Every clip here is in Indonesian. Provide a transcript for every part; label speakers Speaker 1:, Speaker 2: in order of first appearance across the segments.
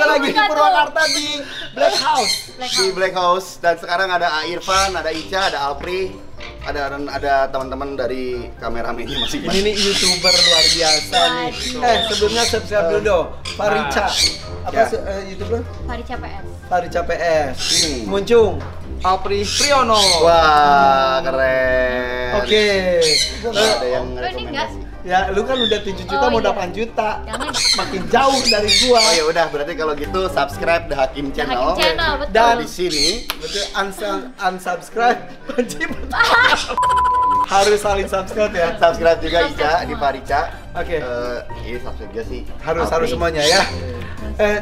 Speaker 1: juga lagi di Purwakarta di Black House.
Speaker 2: Di Black House. Dan sekarang ada Irfan, ada Ica, ada Alpri, ada teman-teman dari kameramennya masing-masing.
Speaker 1: Ini nih YouTuber luar biasa nih. Sebelumnya subscribe dulu dong. Farica. Apa YouTuber?
Speaker 3: Farica PS.
Speaker 1: Farica PS. Muncung. Alpri Priyono.
Speaker 2: Wah, keren.
Speaker 1: Oke.
Speaker 2: Ada yang
Speaker 3: Ini enggak?
Speaker 2: rekomendasi.
Speaker 1: Ya, lu kan udah 7 juta mau 8 juta.
Speaker 3: Jangan.
Speaker 1: Makin jauh dari gua.
Speaker 2: Oh ya udah, berarti kalau gitu subscribe The Hakim Channel.
Speaker 3: Hakim Channel, betul.
Speaker 2: Dan di sini
Speaker 1: Betul, unsubscribe wajib. Harus saling subscribe ya.
Speaker 2: subscribe juga Ica di Farica.
Speaker 1: Oke.
Speaker 2: Ini subscribe juga sih.
Speaker 1: Harus semuanya ya.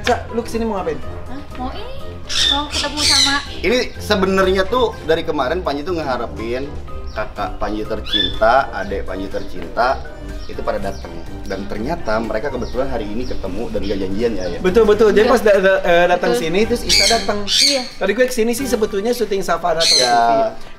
Speaker 1: Cak, lu kesini mau ngapain?
Speaker 3: Hah? Mau ini? Mau ketemu sama
Speaker 2: Ini sebenarnya tuh dari kemarin Panji tuh ngeharapin kakak Panji tercinta, adik Panji tercinta itu pada datang. Dan ternyata mereka kebetulan hari ini ketemu dan gak janjian ya.
Speaker 1: Betul. Jadi
Speaker 3: Iya.
Speaker 1: pas datang sini terus Isa datang.
Speaker 3: Iya.
Speaker 1: Tadi gue kesini sih sebetulnya syuting Savana atau
Speaker 2: Ya.
Speaker 1: TV.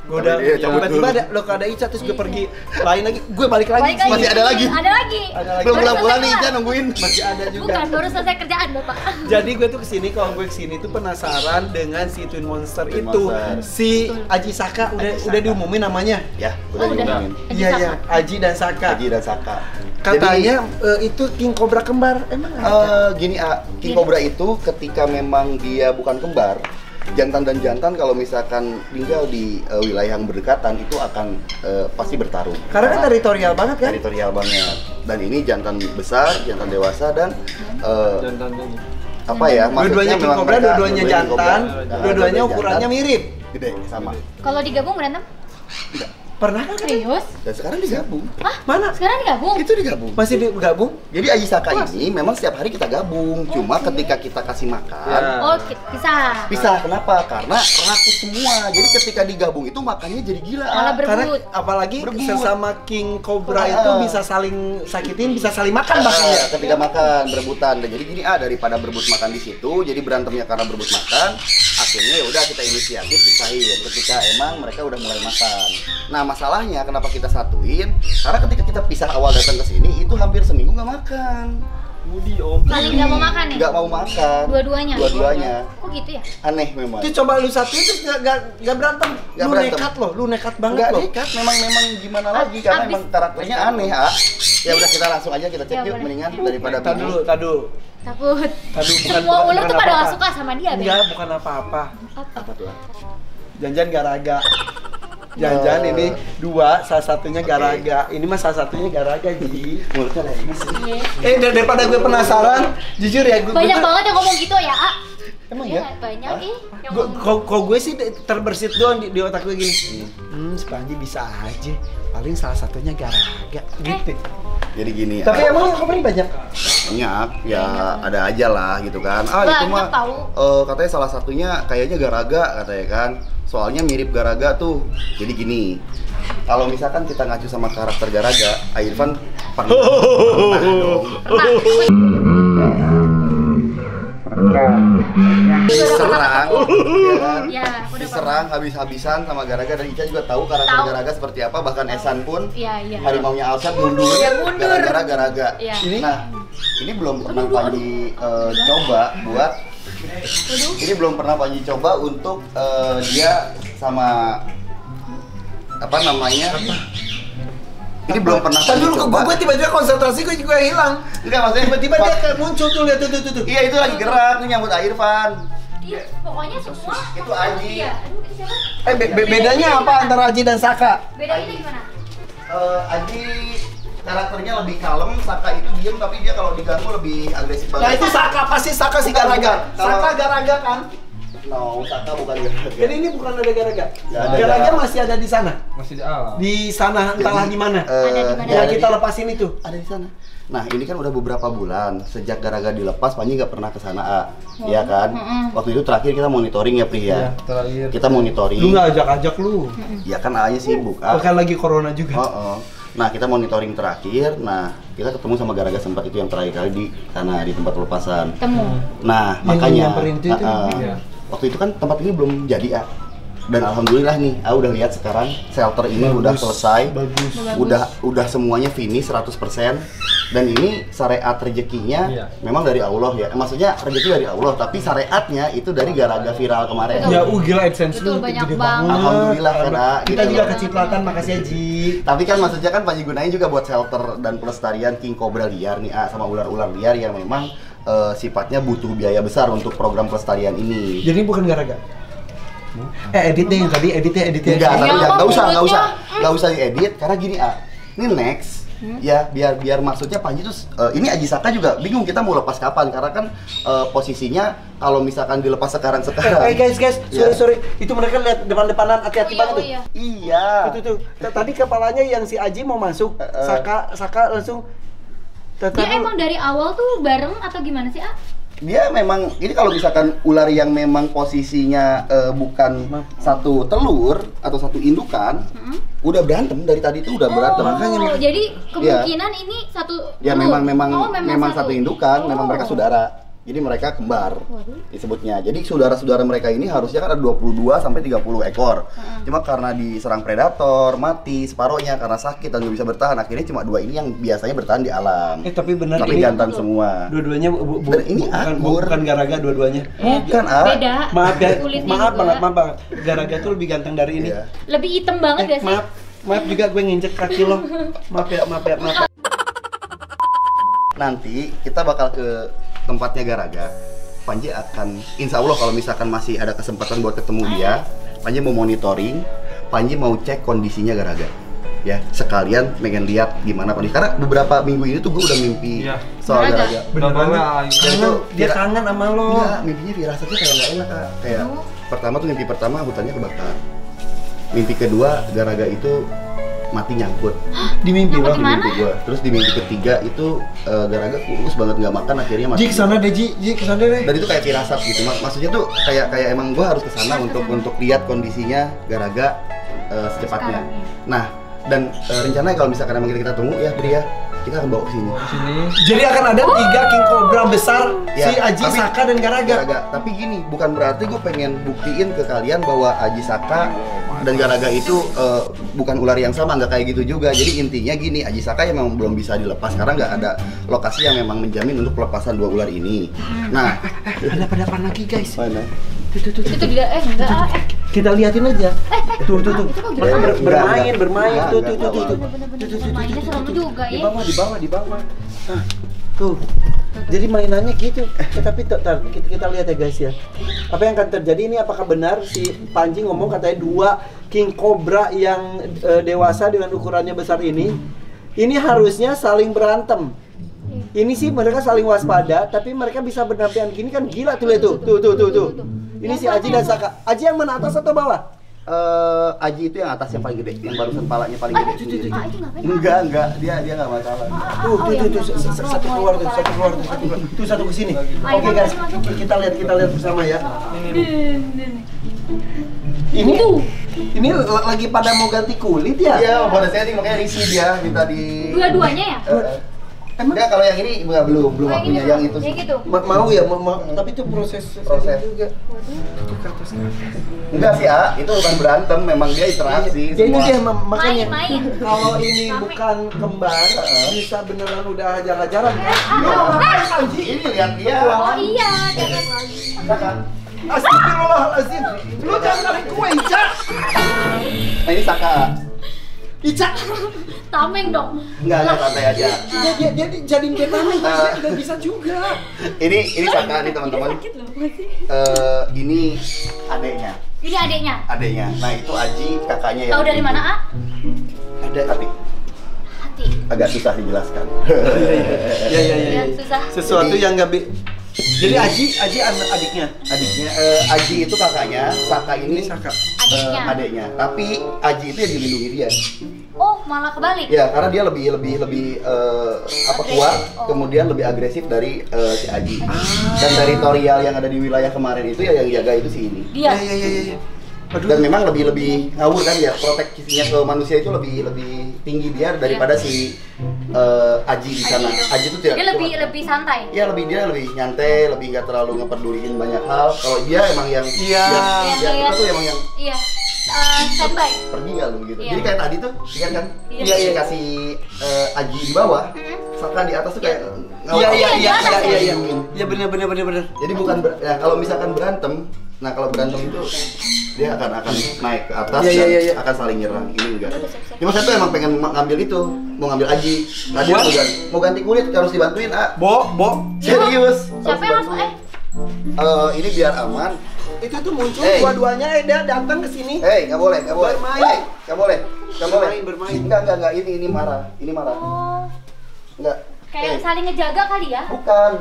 Speaker 1: Gue udah
Speaker 2: Tapi dia cabut
Speaker 1: tiba-tiba
Speaker 2: dulu.
Speaker 1: ada lo ada Ica terus gue pergi lain lagi. Gue balik lagi.
Speaker 2: Masih ada lagi?
Speaker 3: Ada lagi.
Speaker 1: Ada lagi.
Speaker 2: Belum
Speaker 3: Baru
Speaker 2: pulang-pulang nih
Speaker 3: selesai
Speaker 2: Ica nungguin.
Speaker 1: Masih ada juga.
Speaker 3: Bukan, baru selesai kerjaan Bapak.
Speaker 1: Jadi gue tuh kesini, kalau gue kesini tuh penasaran dengan si Twin Monster
Speaker 2: Twin
Speaker 1: itu.
Speaker 2: Monster.
Speaker 1: Si Aji Saka udah diumumin namanya.
Speaker 2: Ya,
Speaker 3: Oh,
Speaker 2: udah
Speaker 3: udah.
Speaker 2: diumumin.
Speaker 1: Iya iya, Aji dan Saka.
Speaker 2: Haji dan Saka.
Speaker 1: Katanya itu King Cobra kembar. Emang ada?
Speaker 2: Gini, King Cobra itu ketika memang dia bukan kembar, jantan dan jantan kalau misalkan tinggal di wilayah yang berdekatan itu akan pasti bertarung.
Speaker 1: Karena kan teritorial banget kan?
Speaker 2: Teritorial banget. Dan ini jantan besar, jantan dewasa dan apa ya?
Speaker 1: Dua-duanya King
Speaker 2: memang
Speaker 1: Cobra,
Speaker 2: mereka-
Speaker 1: dua-duanya
Speaker 2: King Cobra.
Speaker 1: jantan,
Speaker 2: Nah,
Speaker 1: dua-duanya
Speaker 2: jantan,
Speaker 1: ukurannya mirip.
Speaker 2: gede sama.
Speaker 3: Kalau digabung berantem?
Speaker 1: Pernah kan?
Speaker 3: Serius?
Speaker 2: Dan sekarang digabung.
Speaker 1: Mana?
Speaker 3: Sekarang digabung?
Speaker 2: Itu digabung.
Speaker 1: Masih digabung?
Speaker 2: Jadi Aji Saka ini memang setiap hari kita gabung. Cuma ketika kita kasih makan,
Speaker 3: Oh, bisa.
Speaker 2: pisah. Kenapa? Karena rakus semua. Jadi ketika digabung itu makannya jadi gila.
Speaker 3: Malah
Speaker 1: Karena
Speaker 3: berebut.
Speaker 1: apalagi
Speaker 2: Berebut.
Speaker 1: sesama King Cobra itu bisa saling sakitin, bisa saling makan bahkan ya.
Speaker 2: Ketika makan berebutan. Dan jadi gini daripada berebut makan di situ, jadi berantemnya karena berebut makan, akhirnya ya udah kita inisiatif pisahin ketika emang mereka udah mulai makan. Nah, masalahnya kenapa kita satuin? Karena ketika kita pisah awal datang ke sini itu hampir seminggu nggak makan.
Speaker 3: Saling nggak mau makan nih?
Speaker 2: Nggak mau makan.
Speaker 3: Dua-duanya?
Speaker 2: Dua-duanya.
Speaker 3: Kok gitu ya?
Speaker 2: Aneh memang.
Speaker 1: Itu coba lu satuin terus nggak berantem.
Speaker 2: Nggak
Speaker 1: Lu
Speaker 2: berantem.
Speaker 1: nekat loh, lu nekat banget
Speaker 2: Nggak
Speaker 1: loh.
Speaker 2: nekat, memang gimana lagi karena
Speaker 3: Abis-
Speaker 2: emang karakternya aneh, Ya udah kita langsung aja kita cek
Speaker 3: Ya,
Speaker 2: yuk
Speaker 3: boleh.
Speaker 2: mendingan daripada
Speaker 1: Tar
Speaker 2: bingung.
Speaker 1: dulu, tar dulu.
Speaker 3: Takut.
Speaker 1: Aduh,
Speaker 3: Semua ular tuh pada
Speaker 1: apa-apa.
Speaker 3: nggak suka sama dia, Ben.
Speaker 1: Enggak, bukan apa-apa.
Speaker 2: Apa tuh?
Speaker 1: Jangan garaga. Jangan ini dua, salah satunya garaga. Ini mah salah satunya garaga, Ji.
Speaker 2: Mulutnya lemes sih.
Speaker 3: Iya.
Speaker 1: Daripada gue penasaran, jujur ya gue
Speaker 3: Banyak banget yang ngomong gitu ya, A.
Speaker 2: Emang
Speaker 3: Iya,
Speaker 2: ya?
Speaker 3: banyak ih yang
Speaker 1: Gue,
Speaker 3: ngomong.
Speaker 1: kok gue sih terbersit doang di otak gue gini. Si Panji bisa aja. Paling salah satunya garaga gitu.
Speaker 2: Jadi gini ya.
Speaker 1: Tapi emang yang kemarin banyak.
Speaker 2: Banyak, ya ada aja lah gitu kan. Itu
Speaker 3: Banyak
Speaker 2: mah
Speaker 3: tahu.
Speaker 2: katanya salah satunya kayaknya garaga katanya kan. Soalnya mirip garaga tuh. Jadi gini, kalau misalkan kita ngacu sama karakter garaga, Irfan pernah dong diserang, ya kan?
Speaker 3: Ya, udah
Speaker 2: Diserang habis-habisan sama garaga dan Ica juga tahu karakter
Speaker 3: Tahu.
Speaker 2: garaga seperti apa. Bahkan Esan pun
Speaker 3: Iya.
Speaker 2: harimaunya Alsat mundur,
Speaker 3: Ya, mundur.
Speaker 2: gara-gara garaga.
Speaker 3: Iya.
Speaker 2: Nah, ini belum pernah Panji coba buat. Ini belum pernah Panji coba untuk dia sama apa namanya? Ini belum pernah
Speaker 1: Tadi
Speaker 2: Panji
Speaker 1: dulu
Speaker 2: coba.
Speaker 1: gue tiba-tiba konsentrasi gue juga hilang.
Speaker 2: Enggak, maksudnya
Speaker 1: Tiba-tiba dia kayak muncul tuh, lihat tuh.
Speaker 2: Iya, itu lagi gerak nih nyambut Irfan.
Speaker 3: Iya, pokoknya semua
Speaker 2: Itu
Speaker 3: ngomong
Speaker 2: Aji.
Speaker 3: dia. Aduh, ini siapa?
Speaker 1: Bedanya apa antara Aji dan Saka?
Speaker 3: Bedanya gimana?
Speaker 2: Aji karakternya lebih kalem, Saka itu diem tapi dia kalau diganggu lebih agresif banget.
Speaker 1: Nah itu Saka, pasti Saka si
Speaker 2: Bukan,
Speaker 1: garaga.
Speaker 2: bukan. Kalau-
Speaker 1: Saka garaga kan?
Speaker 2: No, Saka bukan garaga.
Speaker 1: Jadi ini bukan ada garaga.
Speaker 2: Nggak ada.
Speaker 1: Garaga masih ada di sana.
Speaker 4: Masih di alam.
Speaker 1: Di sana entahlah di mana.
Speaker 3: Ada di mana?
Speaker 1: Yang
Speaker 2: ada
Speaker 1: kita
Speaker 2: di-
Speaker 1: lepasin itu.
Speaker 2: ada di sana. Nah, ini kan udah beberapa bulan sejak garaga dilepas, Panji nggak pernah ke sana, Iya kan? Waktu itu terakhir kita monitoring ya, Pri ya.
Speaker 4: Iya, terakhir.
Speaker 2: Kita monitoring.
Speaker 1: Lu nggak ajak-ajak lu.
Speaker 2: Ya kan A-nya sibuk, A.
Speaker 1: Bahkan lagi corona juga.
Speaker 2: Oh. Nah, kita monitoring terakhir. Nah, kita ketemu sama garaga sempat itu yang terakhir kali di sana di tempat pelepasan.
Speaker 3: Temu.
Speaker 2: Nah,
Speaker 1: Yang
Speaker 2: makanya
Speaker 1: nyamperin itu.
Speaker 4: Iya.
Speaker 2: waktu itu kan tempat ini belum jadi, A. Dan alhamdulillah nih, udah lihat sekarang shelter ini udah selesai.
Speaker 1: Bagus.
Speaker 2: Udah semuanya finish 100%. Dan ini syariat rezekinya memang dari Allah ya. Maksudnya rezeki dari Allah, tapi syariatnya itu dari gara-gara viral kemarin.
Speaker 1: Ya gila AdSense
Speaker 3: Betul,
Speaker 1: lu
Speaker 3: banyak
Speaker 1: gede
Speaker 3: banget.
Speaker 1: banget.
Speaker 2: Alhamdulillah kan,
Speaker 1: Kita
Speaker 2: gitu
Speaker 1: juga
Speaker 2: loh.
Speaker 1: kecipratan, makasih ya Ji.
Speaker 2: Tapi kan maksudnya kan Panji gunain juga buat shelter dan pelestarian king cobra liar nih, sama ular-ular liar yang memang sifatnya butuh biaya besar untuk program pelestarian ini.
Speaker 1: Jadi bukan gara-gara. Editnya yang tadi, editnya.
Speaker 2: Enggak, tapi
Speaker 3: Ya,
Speaker 2: enggak usah
Speaker 3: mulutnya.
Speaker 2: diedit karena gini ini next. Ya biar maksudnya Panji tuh ini Aji Saka juga bingung kita mau lepas kapan karena kan posisinya kalau misalkan dilepas sekarang
Speaker 1: Guys,
Speaker 2: Ya.
Speaker 1: sorry. Itu mereka lihat depan-depanan hati-hati
Speaker 3: Oh iya,
Speaker 1: banget
Speaker 3: oh
Speaker 1: tuh.
Speaker 3: iya.
Speaker 2: Iya.
Speaker 1: Tuh. Tadi kepalanya yang si Aji mau masuk, Saka langsung.
Speaker 3: Dia emang dari awal tuh bareng atau gimana sih, A?
Speaker 2: Dia memang ini kalau misalkan ular yang memang posisinya bukan satu telur atau satu indukan, udah berantem dari tadi tuh udah berantem.
Speaker 3: Oh, jadi kemungkinan ini satu
Speaker 2: Ya
Speaker 3: telur.
Speaker 2: memang satu indukan, memang mereka saudara. Jadi mereka kembar disebutnya. Jadi saudara-saudara mereka ini harusnya kan ada 22 sampai 30 ekor. Cuma karena diserang predator, mati separohnya karena sakit dan nggak bisa bertahan. Akhirnya cuma 2 ini yang biasanya bertahan di alam.
Speaker 1: Tapi benar
Speaker 2: Tapi
Speaker 1: ini
Speaker 2: jantan semua.
Speaker 1: dua-duanya
Speaker 2: Dan ini akur.
Speaker 1: bukan garaga dua-duanya.
Speaker 2: Bukan,
Speaker 3: Beda.
Speaker 1: Maaf ya,
Speaker 3: Kulitnya
Speaker 1: maaf
Speaker 3: juga.
Speaker 1: banget. Garaga tuh lebih ganteng dari ini.
Speaker 2: Iya.
Speaker 3: Lebih hitam banget gak sih?
Speaker 1: Maaf juga gue nginjek kaki lo. Maaf ya.
Speaker 2: Nanti kita bakal ke tempatnya Garaga. Panji akan, insya Allah kalau misalkan masih ada kesempatan buat ketemu dia, Panji mau monitoring, Panji mau cek kondisinya Garaga. Ya, sekalian pengen lihat gimana kondisi. Karena beberapa minggu ini tuh gue udah mimpi soal
Speaker 3: Garaga.
Speaker 2: Garaga. Dan itu
Speaker 1: Dia kangen sama lo.
Speaker 2: Enggak, mimpinya firasatnya kayak nggak enak, Kak. Kayak pertama tuh mimpi pertama hutannya kebakar. Mimpi kedua Garaga itu mati nyangkut.
Speaker 1: Di mimpi
Speaker 3: Nyangkut
Speaker 1: lo.
Speaker 3: di mana?
Speaker 2: Mimpi gua. Terus di mimpi ketiga itu Garaga kurus banget nggak makan akhirnya mati.
Speaker 1: Ji kesana deh, Ji kesana deh.
Speaker 2: Dan itu kayak firasat gitu. Maksudnya tuh kayak emang gua harus kesana untuk lihat kondisinya Garaga secepatnya.
Speaker 3: Sekarang, ya.
Speaker 2: Nah, dan rencananya kalau misalkan emang kita tunggu ya, Bri ya, kita akan bawa ke sini.
Speaker 1: Jadi akan ada 3 king cobra besar,
Speaker 2: Ya,
Speaker 1: si Aji,
Speaker 2: tapi-
Speaker 1: Saka dan Garaga.
Speaker 2: Tapi gini, bukan berarti gue pengen buktiin ke kalian bahwa Aji Saka dan Garaga itu bukan ular yang sama, nggak kayak gitu juga. Jadi intinya gini, Aji Saka yang memang belum bisa dilepas karena nggak ada lokasi yang memang menjamin untuk pelepasan 2 ular ini. Nah,
Speaker 1: Ada pada lagi guys.
Speaker 2: mana?
Speaker 3: Itu tidak enggak, A.
Speaker 1: Kita liatin aja. Tuh.
Speaker 3: itu kok
Speaker 1: Mereka
Speaker 3: gimana?
Speaker 1: bermain.
Speaker 2: Enggak,
Speaker 1: Tuh.
Speaker 2: enggak.
Speaker 3: Bener-bener mainnya serem juga
Speaker 1: Di
Speaker 3: ya.
Speaker 1: bawah. Nah, tuh. Jadi mainannya gitu. Tapi kita lihat ya guys ya. Apa yang akan terjadi ini? Apakah benar si Panji ngomong katanya 2 king cobra yang dewasa dengan ukurannya besar ini harusnya saling berantem. Ini sih mereka saling waspada, tapi mereka bisa berdampingan gini kan gila tuh lihat tuh. Tuh. Ini si Aji dan Saka. Aji yang mana, atas atau bawah?
Speaker 2: Aji itu yang atas yang paling gede, yang barusan palanya paling gede. sendiri.
Speaker 3: Ah, itu ngapain?
Speaker 2: Enggak, dia nggak masalah.
Speaker 1: Tuh, satu keluar tuh. Tuh satu ke sini. Oke guys, kita lihat bersama ya. Ini lagi pada mau ganti kulit ya?
Speaker 2: Iya, pada setting makanya risih dia minta di.
Speaker 3: Dua-duanya ya?
Speaker 2: Enggak, kalau yang ini belum
Speaker 3: Oh,
Speaker 2: waktunya,
Speaker 3: ini
Speaker 2: yang
Speaker 3: dulu.
Speaker 2: itu
Speaker 3: Yang gitu.
Speaker 1: Mau ya, tapi itu proses juga.
Speaker 2: Enggak sih, itu bukan berantem, memang dia interaksi.
Speaker 1: Jadi
Speaker 2: semua.
Speaker 1: dia makanya
Speaker 3: Main.
Speaker 1: kalau ini
Speaker 3: Rame.
Speaker 1: bukan kembar, bisa beneran udah hajar-hajaran.
Speaker 2: Ini lihat dia.
Speaker 3: Oh iya, jangan lagi.
Speaker 1: Astagfirullahaladzim, lu jangan narik kue, Ica.
Speaker 2: Nah, ini Saka.
Speaker 1: Ica,
Speaker 3: Tameng dong.
Speaker 2: Enggak, santai aja.
Speaker 1: dia jadiin dia tameng, udah bisa juga.
Speaker 2: Ini Saka nih teman-teman. Ini adeknya.
Speaker 3: Ini adeknya.
Speaker 2: Nah, itu Aji, kakaknya yang.
Speaker 3: Tahu dari mana, A?
Speaker 2: Ada tapi
Speaker 3: Hati.
Speaker 2: agak susah dijelaskan.
Speaker 1: Iya.
Speaker 3: Susah.
Speaker 1: Sesuatu
Speaker 2: Jadi-
Speaker 1: yang nggak Jadi Aji adiknya.
Speaker 2: Adiknya, Aji itu kakaknya, Saka ini
Speaker 1: Saka.
Speaker 2: adeknya. Tapi Aji itu yang dilindungi dia.
Speaker 3: Oh, malah kebalik.
Speaker 2: Ya, karena dia lebih kuat,
Speaker 3: Oh.
Speaker 2: kemudian lebih agresif dari si Aji. Dan teritorial yang ada di wilayah kemarin itu ya yang jaga itu si ini.
Speaker 3: Dia.
Speaker 1: Iya.
Speaker 2: Dan memang lebih ngawur kan ya, proteksinya ke manusia itu lebih tinggi dia daripada si Aji di sana. Aji itu tidak.
Speaker 3: Dia lebih santai.
Speaker 2: Iya, dia lebih nyantai, lebih nggak terlalu ngepeduliin banyak hal. Kalau dia emang yang kita tuh emang yang
Speaker 3: Standby.
Speaker 2: pergi nggak lu gitu.
Speaker 3: Iya.
Speaker 2: Jadi kayak tadi tuh, iya kan?
Speaker 3: Iya.
Speaker 2: Iya kasih Aji di bawah, Saka di atas tuh kayak
Speaker 1: Iya.
Speaker 2: Iya.
Speaker 1: Iya benar.
Speaker 2: Jadi bukan ya, kalau misalkan berantem, nah kalau berantem itu dia akan naik ke atas dan akan saling nyerang. Ini enggak. Cuma saya tuh emang pengen ngambil itu, mau ngambil Aji. Nah, dia mau ganti kulit harus dibantuin,
Speaker 1: Bo.
Speaker 2: Serius.
Speaker 3: Siapa yang langsung
Speaker 2: Ini biar aman.
Speaker 1: Itu tuh muncul dua-duanya dia datang ke sini.
Speaker 2: Nggak boleh.
Speaker 1: Bermain.
Speaker 2: Nggak boleh.
Speaker 1: Bermain.
Speaker 2: Enggak. Ini marah.
Speaker 3: Oh.
Speaker 2: Enggak.
Speaker 3: Kayak saling ngejaga kali ya?
Speaker 2: Bukan.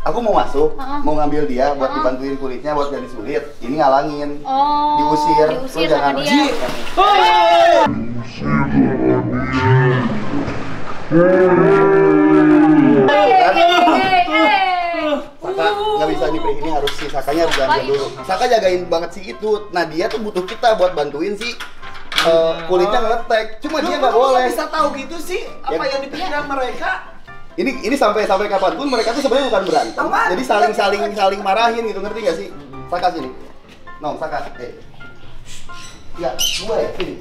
Speaker 2: Aku mau masuk,
Speaker 3: Heeh.
Speaker 2: mau ngambil dia buat dibantuin kulitnya buat jadi sulit. Ini ngalangin.
Speaker 3: Oh.
Speaker 2: Diusir.
Speaker 3: Diusir
Speaker 2: Lu jangan
Speaker 3: sama dia.
Speaker 2: Saka nggak bisa nih, ini harus si Sakanya harus diambil dulu. Saka jagain banget si itu. Nah dia tuh butuh kita buat bantuin si kulitnya ngeletek. Cuma dia nggak boleh.
Speaker 1: Bisa tahu gitu sih apa yang dipikirkan mereka.
Speaker 2: Ini sampai kapanpun mereka tuh sebenarnya bukan berantem.
Speaker 1: Apaan?
Speaker 2: Jadi saling marahin gitu, ngerti nggak sih? Saka sini. Nong, Saka. Ya, gue ya, sini.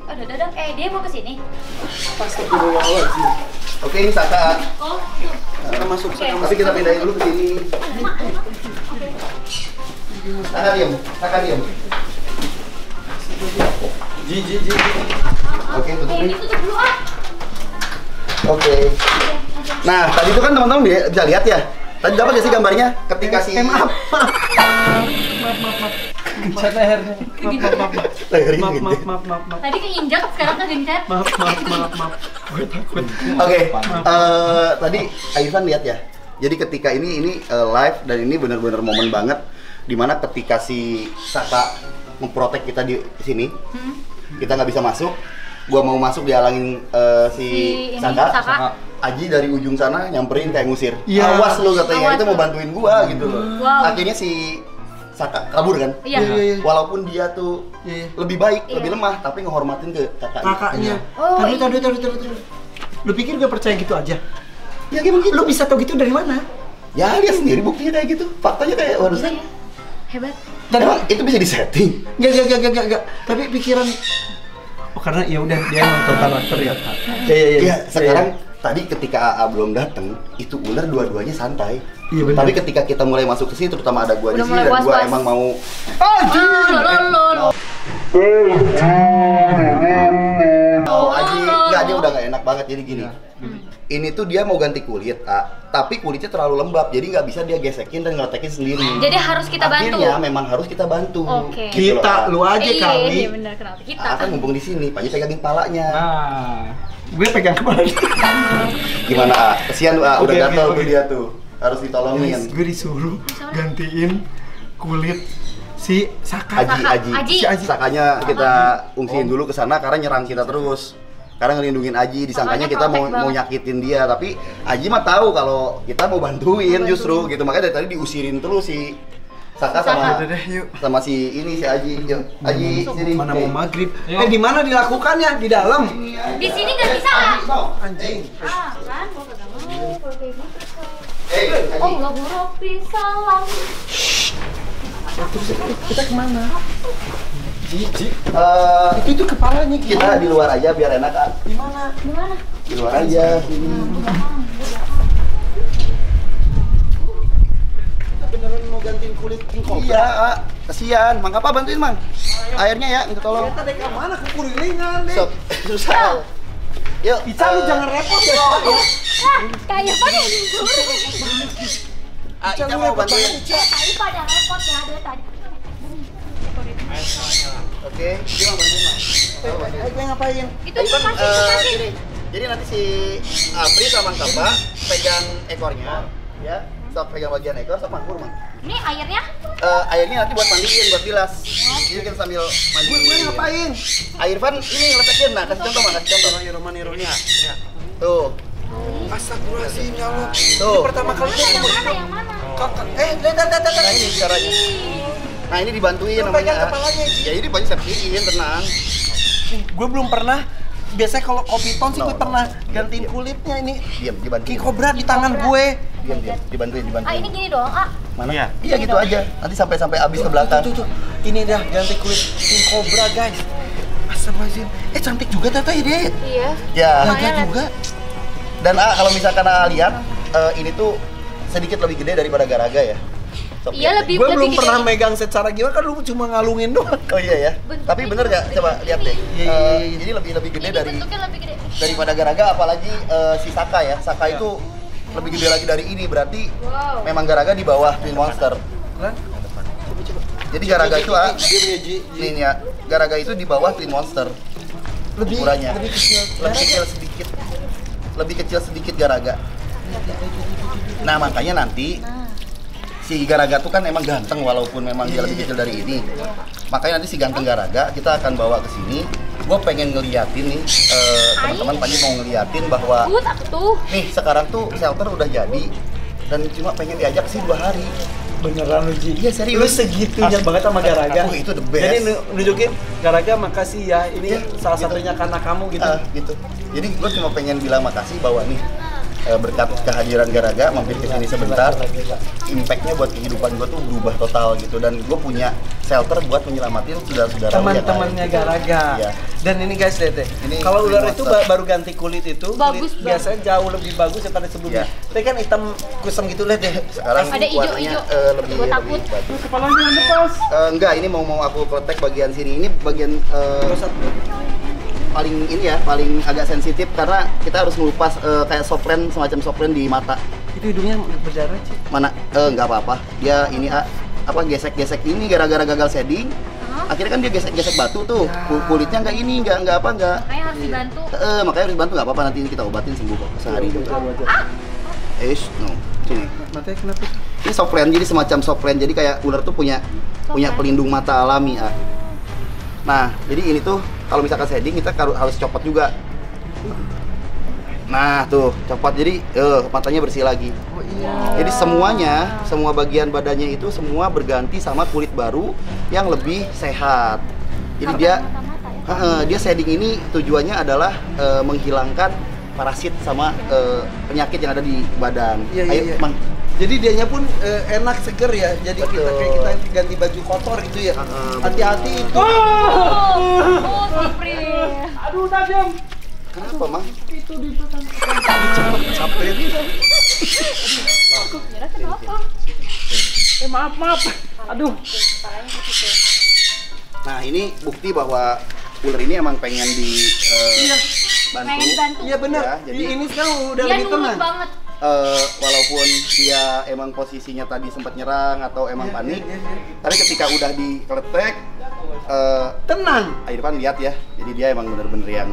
Speaker 3: Oh, dadang. Dia mau ke sini.
Speaker 1: Pasti awal sih.
Speaker 2: Oke, ini Saka.
Speaker 3: Oh.
Speaker 1: Kita masuk.
Speaker 3: Oke.
Speaker 2: Tapi kita pindahin dulu ke sini. Saka diam.
Speaker 1: Ji.
Speaker 2: Oke, tutup
Speaker 3: Ini
Speaker 2: nih.
Speaker 3: tutup dulu ah.
Speaker 2: Oke. Nah, tadi itu kan teman-teman bisa lihat ya. Tadi dapat nggak sih gambarnya? Ketika si
Speaker 1: Maaf. Gencet lehernya.
Speaker 2: lehernya gitu.
Speaker 1: Maaf.
Speaker 3: Tadi keinjak, sekarang kegencet.
Speaker 1: Maaf. Gue takut.
Speaker 2: Oke, tadi Irfan lihat ya. Jadi ketika ini live dan ini benar-benar momen banget dimana ketika si Saka memprotek kita di sini, kita nggak bisa masuk. Gua mau masuk dihalangin si Saka. Aji dari ujung sana nyamperin kayak ngusir.
Speaker 1: Iya.
Speaker 2: Awas lu katanya,
Speaker 3: Awas
Speaker 2: itu mau
Speaker 3: lu.
Speaker 2: bantuin gua gitu loh.
Speaker 3: Wow.
Speaker 2: Akhirnya si Saka kabur kan?
Speaker 3: Iya.
Speaker 2: Walaupun dia tuh
Speaker 1: Iya.
Speaker 2: lebih baik,
Speaker 3: Iya.
Speaker 2: lebih lemah, tapi ngehormatin ke
Speaker 1: Kakaknya.
Speaker 3: Oh,
Speaker 1: Tadi. Lu pikir gue percaya gitu aja?
Speaker 2: Ya gimana gitu?
Speaker 1: Lu bisa tahu gitu dari mana?
Speaker 2: Ya dia sendiri buktinya kayak gitu. Faktanya kayak harusnya.
Speaker 3: Iya. Hebat.
Speaker 1: Dan
Speaker 2: Emang itu bisa disetting?
Speaker 1: Enggak. Tapi pikiran karena ya udah dia nonton karakter ya.
Speaker 2: Iya, sekarang tadi ketika AA belum datang, itu ular dua-duanya santai.
Speaker 1: Iya, benar.
Speaker 2: Tapi ketika kita mulai masuk ke sini, terutama ada gua di
Speaker 3: Udah
Speaker 2: sini
Speaker 3: mulai
Speaker 2: dan gua
Speaker 3: was-was.
Speaker 2: emang mau Aji, enggak dia udah nggak enak banget jadi gini. Ini tuh dia mau ganti kulit, tapi kulitnya terlalu lembab, jadi nggak bisa dia gesekin dan ngeletekin sendiri.
Speaker 3: Jadi harus kita bantu.
Speaker 2: Akhirnya memang harus kita bantu.
Speaker 3: Oke.
Speaker 2: Gitu loh,
Speaker 1: Kita,
Speaker 2: A.
Speaker 1: lu aja kali.
Speaker 3: Iya benar, kenapa kita?
Speaker 2: Kan mumpung di sini, Panji pegangin palanya.
Speaker 1: Nah, gue pegang kepala.
Speaker 2: Gimana, A? Kesian lu, A. Udah
Speaker 1: Oke,
Speaker 2: gatel
Speaker 1: oke.
Speaker 2: tuh dia tuh. Harus ditolongin.
Speaker 1: Guys, gue disuruh gantiin kulit si Saka.
Speaker 3: Aji.
Speaker 1: Si Aji.
Speaker 2: Sakanya kita ungsiin dulu ke sana karena nyerang kita terus. Karena ngelindungin Aji, disangkanya
Speaker 3: Makanya
Speaker 2: kita mau
Speaker 3: protect banget.
Speaker 2: nyakitin dia, tapi Aji mah tahu kalau kita mau bantuin justru gitu. Makanya dari tadi diusirin terus si Saka sama
Speaker 1: Udah deh, yuk.
Speaker 2: sama si ini si Aji. Yuk, Aji sini.
Speaker 1: Mana mau maghrib? Di mana dilakukannya? Di dalam.
Speaker 3: Di sini nggak bisa ah.
Speaker 1: Anjing.
Speaker 3: Kan, gua kagak mau kalau kayak gitu.
Speaker 2: Aji.
Speaker 3: Oh, nggak buruk pisalang.
Speaker 1: Terus kita kemana? Ji.
Speaker 2: Itu
Speaker 1: kepalanya
Speaker 2: kita di luar aja biar enak kan.
Speaker 1: Di mana?
Speaker 3: Di mana?
Speaker 2: Di luar aja sini.
Speaker 1: Kita beneran mau gantiin kulit king cobra.
Speaker 2: Iya, A. Kasihan. Mang apa bantuin, Mang? Airnya ya, minta tolong.
Speaker 1: Kita dari mana ke kurilingan deh.
Speaker 2: Sob, susah. Yuk,
Speaker 1: Ica lu jangan repot ya.
Speaker 3: Kayak apa nih?
Speaker 2: Ica mau bantuin.
Speaker 3: Tadi pada repot ya, dari tadi.
Speaker 2: Oke, dia mau bantuin, Mang.
Speaker 1: Gue ngapain?
Speaker 3: Itu kasih.
Speaker 2: Gini. Jadi nanti si Apri sama Kapa pegang ekornya, ya. Stop pegang bagian ekor sama Mang.
Speaker 3: Ini airnya?
Speaker 2: Airnya nanti buat mandiin, buat bilas. Jadi kita sambil mandi.
Speaker 1: Gue ngapain?
Speaker 2: Irfan ini ngeletekin, nah kasih contoh, Mang, kasih contoh.
Speaker 1: Bismillahirrahmanirrahim. Ya.
Speaker 2: Tuh,
Speaker 1: Astagfirullahaladzim ya Allah.
Speaker 2: tuh.
Speaker 1: Pertama kali
Speaker 3: Yang mana?
Speaker 1: lihat.
Speaker 2: Nah ini caranya. Nah ini dibantuin
Speaker 1: Lu
Speaker 2: namanya.
Speaker 1: pegang kepalanya.
Speaker 2: Ya ini banyak serpiin, tenang.
Speaker 1: Gue belum pernah. Biasanya kalau kopi ton sih
Speaker 2: No,
Speaker 1: gue
Speaker 2: no.
Speaker 1: pernah gantiin
Speaker 2: Diam.
Speaker 1: kulitnya ini.
Speaker 2: Diam, dibantuin.
Speaker 1: King Cobra di tangan gue.
Speaker 2: Diam, dibantuin.
Speaker 3: Ini gini doang,
Speaker 2: Mana?
Speaker 4: Iya.
Speaker 2: Iya gitu aja. Nanti sampai habis ke belakang.
Speaker 1: Tuh. Ini dah ganti kulit King Cobra guys. Astagfirullahaladzim. cantik juga Tata ini.
Speaker 3: Iya.
Speaker 2: Ya.
Speaker 1: Harga juga.
Speaker 2: Dan kalau misalkan lihat ini tuh sedikit lebih gede daripada Garaga ya. Sok
Speaker 3: Iya,
Speaker 2: lihat deh.
Speaker 1: Gue belum
Speaker 3: gede.
Speaker 1: pernah megang secara gimana kan lu cuma ngalungin doang.
Speaker 2: Oh iya ya.
Speaker 3: Bentuknya
Speaker 2: Tapi bener nggak?
Speaker 3: lebih
Speaker 2: Coba
Speaker 3: gede.
Speaker 2: lihat deh.
Speaker 1: Iya.
Speaker 2: Ini lebih gede
Speaker 3: Ini
Speaker 2: dari
Speaker 3: bentuknya lebih gede.
Speaker 2: daripada Garaga, apalagi si Saka ya. Saka itu lebih gede lagi dari ini, berarti
Speaker 3: Wow.
Speaker 2: memang Garaga di bawah Twin Monster.
Speaker 1: Kan?
Speaker 2: Jadi Garaga itu
Speaker 1: dia punya G.
Speaker 2: nih ya, Garaga itu di bawah Twin Monster.
Speaker 1: Lebih
Speaker 2: Ukurannya.
Speaker 1: lebih kecil.
Speaker 2: Lebih kecil sedikit Garaga. Nah makanya nanti si Garaga tuh kan emang ganteng walaupun memang dia lebih kecil dari ini. Makanya nanti si ganteng Garaga kita akan bawa ke sini. Gue pengen ngeliatin nih teman-teman Panji mau ngeliatin bahwa
Speaker 3: Good aku tuh.
Speaker 2: nih sekarang tuh shelter udah jadi dan cuma pengen diajak sih 2 hari.
Speaker 1: Beneran lu Ji.
Speaker 2: Iya, serius.
Speaker 1: Lu segitunya banget sama Garaga.
Speaker 2: Oh, itu the best.
Speaker 1: Jadi nunjukin Garaga makasih ya. Ini
Speaker 2: Iya,
Speaker 1: salah
Speaker 2: gitu.
Speaker 1: satunya karena kamu gitu.
Speaker 2: Gitu. Jadi gue cuma pengen bilang makasih bahwa nih berkat kehadiran Garaga mampir ke sini sebentar, impactnya buat kehidupan gue tuh berubah total gitu, dan gue punya shelter buat menyelamatin saudara-saudara
Speaker 1: Teman-temannya Garaga.
Speaker 2: Iya.
Speaker 1: Dan ini guys lihat deh.
Speaker 2: Ini
Speaker 1: Kalau ular
Speaker 2: Twin
Speaker 1: itu
Speaker 2: Monster.
Speaker 1: baru ganti kulit itu,
Speaker 3: Bagus
Speaker 1: kulit
Speaker 3: banget.
Speaker 1: biasanya jauh lebih bagus daripada sebelumnya.
Speaker 2: Iya.
Speaker 1: Tapi kan hitam kusam gitu lihat deh.
Speaker 2: Sekarang
Speaker 3: Ada
Speaker 2: warnanya,
Speaker 3: ijo-ijo.
Speaker 2: lebih
Speaker 3: Gua takut.
Speaker 2: bagus.
Speaker 4: Kepalanya lepas.
Speaker 2: Enggak, ini mau aku protek bagian sini, ini bagian paling ini ya, paling agak sensitif karena kita harus ngelupas kayak soplen, semacam soplen di mata.
Speaker 1: Itu hidungnya berdarah sih.
Speaker 2: Mana? Nggak apa-apa. Dia ini apa gesek-gesek ini gara-gara gagal shading. Akhirnya kan dia gesek-gesek batu tuh. Kulitnya nggak ini, nggak apa, nggak.
Speaker 3: Makanya harus dibantu.
Speaker 2: Makanya harus bantu, nggak apa-apa, nanti kita obatin sembuh kok sehari juga. No. Sini.
Speaker 1: Matanya kenapa?
Speaker 2: Ini soplen, jadi semacam soplen. Jadi kayak ular tuh punya pelindung mata alami. Nah, jadi ini tuh kalau misalkan shading kita harus copot juga. Nah, tuh copot, jadi matanya bersih lagi.
Speaker 1: Oh iya.
Speaker 2: Jadi semua bagian badannya itu semua berganti sama kulit baru yang lebih sehat. Jadi dia shading ini tujuannya adalah menghilangkan parasit sama penyakit yang ada di badan.
Speaker 1: Iya,
Speaker 2: Ayo,
Speaker 1: iya.
Speaker 2: Mang.
Speaker 1: Jadi dianya pun enak, seger ya. Jadi
Speaker 2: Betul.
Speaker 1: kita ganti baju kotor gitu ya. Hati-hati itu.
Speaker 3: Oh, Supri.
Speaker 4: Aduh, udah diam.
Speaker 2: Kenapa, Mang?
Speaker 4: Itu di belakang.
Speaker 1: Capek nih.
Speaker 3: Mira kenapa?
Speaker 4: Maaf. Aduh.
Speaker 2: Nah, ini bukti bahwa ular ini emang pengen
Speaker 1: Iya.
Speaker 2: bantu.
Speaker 3: Pengen dibantu.
Speaker 1: Iya benar.
Speaker 2: Ya, jadi-
Speaker 1: Ini sekarang udah
Speaker 3: Dia
Speaker 1: lebih
Speaker 3: nurut
Speaker 1: tenang.
Speaker 3: banget.
Speaker 2: Walaupun dia emang posisinya tadi sempat nyerang atau emang
Speaker 1: Iya,
Speaker 2: panik,
Speaker 1: iya, iya.
Speaker 2: tapi ketika udah dikeletek,
Speaker 1: Tenang.
Speaker 2: Irfan lihat ya, jadi dia emang bener-bener yang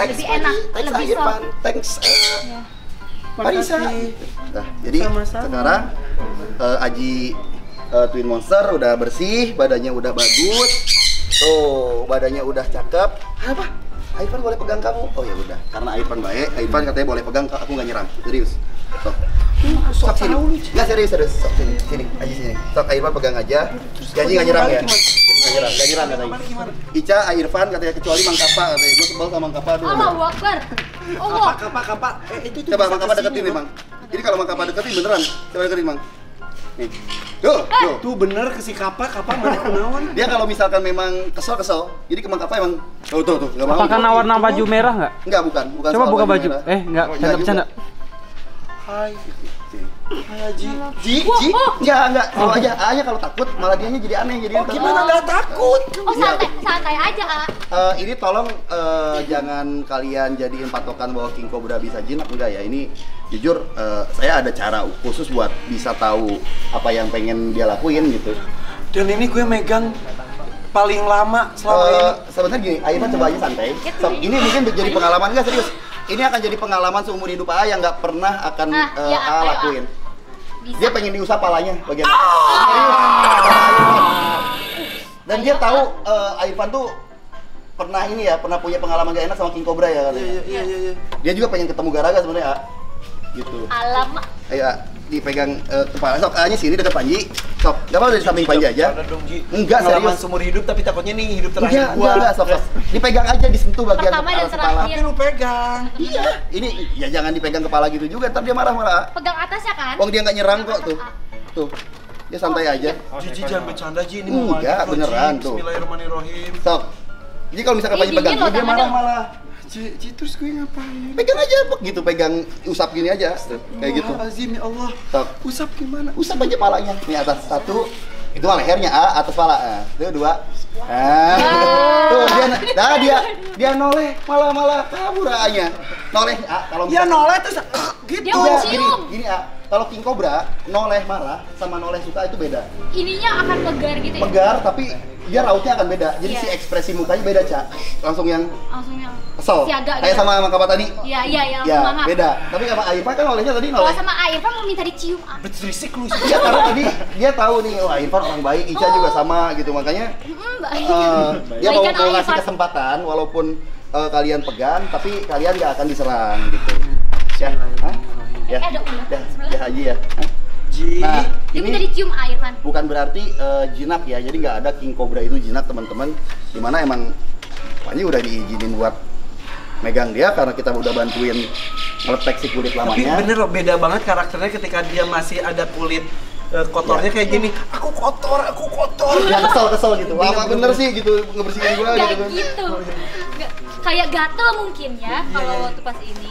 Speaker 3: Lebih enak,
Speaker 2: thanks
Speaker 3: lebih
Speaker 2: Irfan, thanks Marisa.
Speaker 1: Makasih.
Speaker 2: Nah, jadi
Speaker 1: Sama-sama.
Speaker 2: sekarang Aji Twin Monster udah bersih, badannya udah bagus, tuh badannya udah cakep. Apa? Irfan boleh pegang kamu? Oh ya udah, karena Irfan baik, Irfan katanya boleh pegang, aku nggak nyerang, serius. Sok sini, nggak serius, sok sini, Aji sini. Sok Irfan pegang aja, Janji nggak nyerang ya? Nggak nyerang katanya. Ica, Irfan katanya kecuali Mang Kapa katanya, gue sebel sama Mang Kapa dulu.
Speaker 3: Allahu Akbar. Allah.
Speaker 1: Kapa. Itu
Speaker 2: Coba
Speaker 1: bisa
Speaker 2: Mang Kapa
Speaker 1: kesini,
Speaker 2: deketin nih
Speaker 1: Bang.
Speaker 2: Mang. Jadi kalau Mang Kapa deketin beneran, coba deketin Mang. Nih, tuh.
Speaker 1: Tuh bener ke si Kapa mana kenawan.
Speaker 2: Dia kalau misalkan memang kesel, jadi ke Mang Kapa emang tuh, nggak mau.
Speaker 4: Apakah nawar baju merah nggak?
Speaker 2: Enggak, bukan
Speaker 4: Coba
Speaker 2: soal
Speaker 4: buka baju.
Speaker 2: merah.
Speaker 4: Enggak,
Speaker 2: Enggak
Speaker 4: bercanda.
Speaker 2: juga.
Speaker 1: Hai.
Speaker 2: Sini.
Speaker 1: Hai Haji.
Speaker 2: Ji, enggak. Kalau aja kalau takut malah dianya jadi aneh, jadi
Speaker 1: Oh gimana nggak takut?
Speaker 3: Oh, santai aja, Kak.
Speaker 2: Ini tolong jangan kalian jadiin patokan bahwa King Cobra bisa jinak, enggak ya. Ini jujur saya ada cara khusus buat bisa tahu apa yang pengen dia lakuin gitu.
Speaker 1: Dan ini gue megang paling lama selama ini.
Speaker 2: Sebenarnya gini, Aina coba aja santai. Ini mungkin jadi pengalaman, enggak serius. Ini akan jadi pengalaman seumur hidup A yang nggak pernah akan
Speaker 3: Ya,
Speaker 2: A
Speaker 3: ayo,
Speaker 2: lakuin.
Speaker 3: Bisa.
Speaker 2: Dia pengen diusap palanya bagian. Dan dia tahu Irfan tuh pernah ini ya, pernah punya pengalaman gak enak sama King Cobra ya katanya.
Speaker 1: Iya.
Speaker 2: Dia juga pengen ketemu Garaga sebenarnya. gitu.
Speaker 3: Alamak.
Speaker 2: Ayo dipegang kepala. Sok A-nya sini dekat Panji. Sok, enggak apa-apa dari samping Panji aja.
Speaker 1: Ada dong, Ji.
Speaker 2: Enggak,
Speaker 1: Pengalaman
Speaker 2: serius.
Speaker 1: seumur hidup tapi takutnya nih hidup terakhir gua.
Speaker 2: Enggak, sok. Dipegang aja, disentuh bagian
Speaker 3: Pertama dan
Speaker 2: kepala.
Speaker 3: terakhir.
Speaker 1: Tapi lu pegang.
Speaker 2: Iya, ini ya jangan dipegang kepala gitu juga, ntar dia marah-marah.
Speaker 3: Pegang atasnya kan?
Speaker 2: Wong dia nggak nyerang kok tuh. Tuh. Dia santai aja.
Speaker 1: Ji, jangan bercanda, Ji. Ini mau
Speaker 2: Enggak,
Speaker 1: maghrib loh, Ji.
Speaker 2: beneran, tuh.
Speaker 1: Bismillahirrahmanirrahim.
Speaker 2: Sok. Jadi kalau misalkan
Speaker 3: Ih,
Speaker 2: Panji pegang
Speaker 3: dingin loh
Speaker 2: dia
Speaker 3: tangannya.
Speaker 2: marah-marah.
Speaker 1: Ji, terus gue ngapain?
Speaker 2: Pegang aja begitu, pegang usap gini aja. Kayak gitu.
Speaker 1: Azim ya Allah.
Speaker 2: Sok.
Speaker 1: Usap gimana?
Speaker 2: Usap aja palanya. Nih atas satu. Itu mah lehernya A, atas pala. Nah, itu dua. Tuh dia noleh malah kabur A-nya. Noleh A kalau
Speaker 1: Ya noleh terus gitu.
Speaker 3: Dia mau
Speaker 2: Iya,
Speaker 3: cium.
Speaker 2: gini A. Kalau king cobra noleh marah sama noleh suka itu beda.
Speaker 3: Ininya akan pegar gitu ya?
Speaker 2: Pegar tapi dia rautnya akan beda. Jadi
Speaker 3: Iya.
Speaker 2: si ekspresi mukanya beda, Ca. Langsung yang
Speaker 3: Langsung yang
Speaker 2: kesel.
Speaker 3: siaga
Speaker 2: Kayak
Speaker 3: gitu.
Speaker 2: sama kapal tadi.
Speaker 3: Iya,
Speaker 2: Ya,
Speaker 3: semangat.
Speaker 2: beda. Tapi sama Irfan kan nolehnya tadi
Speaker 3: Kalau
Speaker 2: noleh.
Speaker 3: sama Irfan mau minta dicium.
Speaker 1: Berisik lu.
Speaker 2: Iya, karena tadi dia tahu nih, wah Irfan orang baik, Ica juga sama gitu. Makanya
Speaker 3: Baik.
Speaker 2: dia mau
Speaker 3: Baikan
Speaker 2: ngasih
Speaker 3: Irfan.
Speaker 2: kesempatan walaupun kalian pegang tapi kalian nggak akan diserang gitu. Ya, hah? Ya,
Speaker 3: Ada ular
Speaker 2: ya,
Speaker 3: sebelah.
Speaker 2: ya Haji ya. Hah?
Speaker 1: Ji.
Speaker 2: Nah,
Speaker 3: Dia minta
Speaker 2: ini
Speaker 3: dicium Irfan.
Speaker 2: bukan berarti jinak ya, jadi nggak ada king cobra itu jinak teman-teman. Dimana emang Panji udah diizinin buat megang dia karena kita udah bantuin ngeletek si kulit
Speaker 1: Tapi
Speaker 2: lamanya.
Speaker 1: bener loh, beda banget karakternya ketika dia masih ada kulit kotornya kayak gini. Aku kotor.
Speaker 2: Ya kesel gitu. Wah, apa bener sih gitu ngebersihin gua
Speaker 3: Gak
Speaker 2: gitu kan.
Speaker 3: gitu. Kayak gatel mungkin ya kalau waktu pas ini.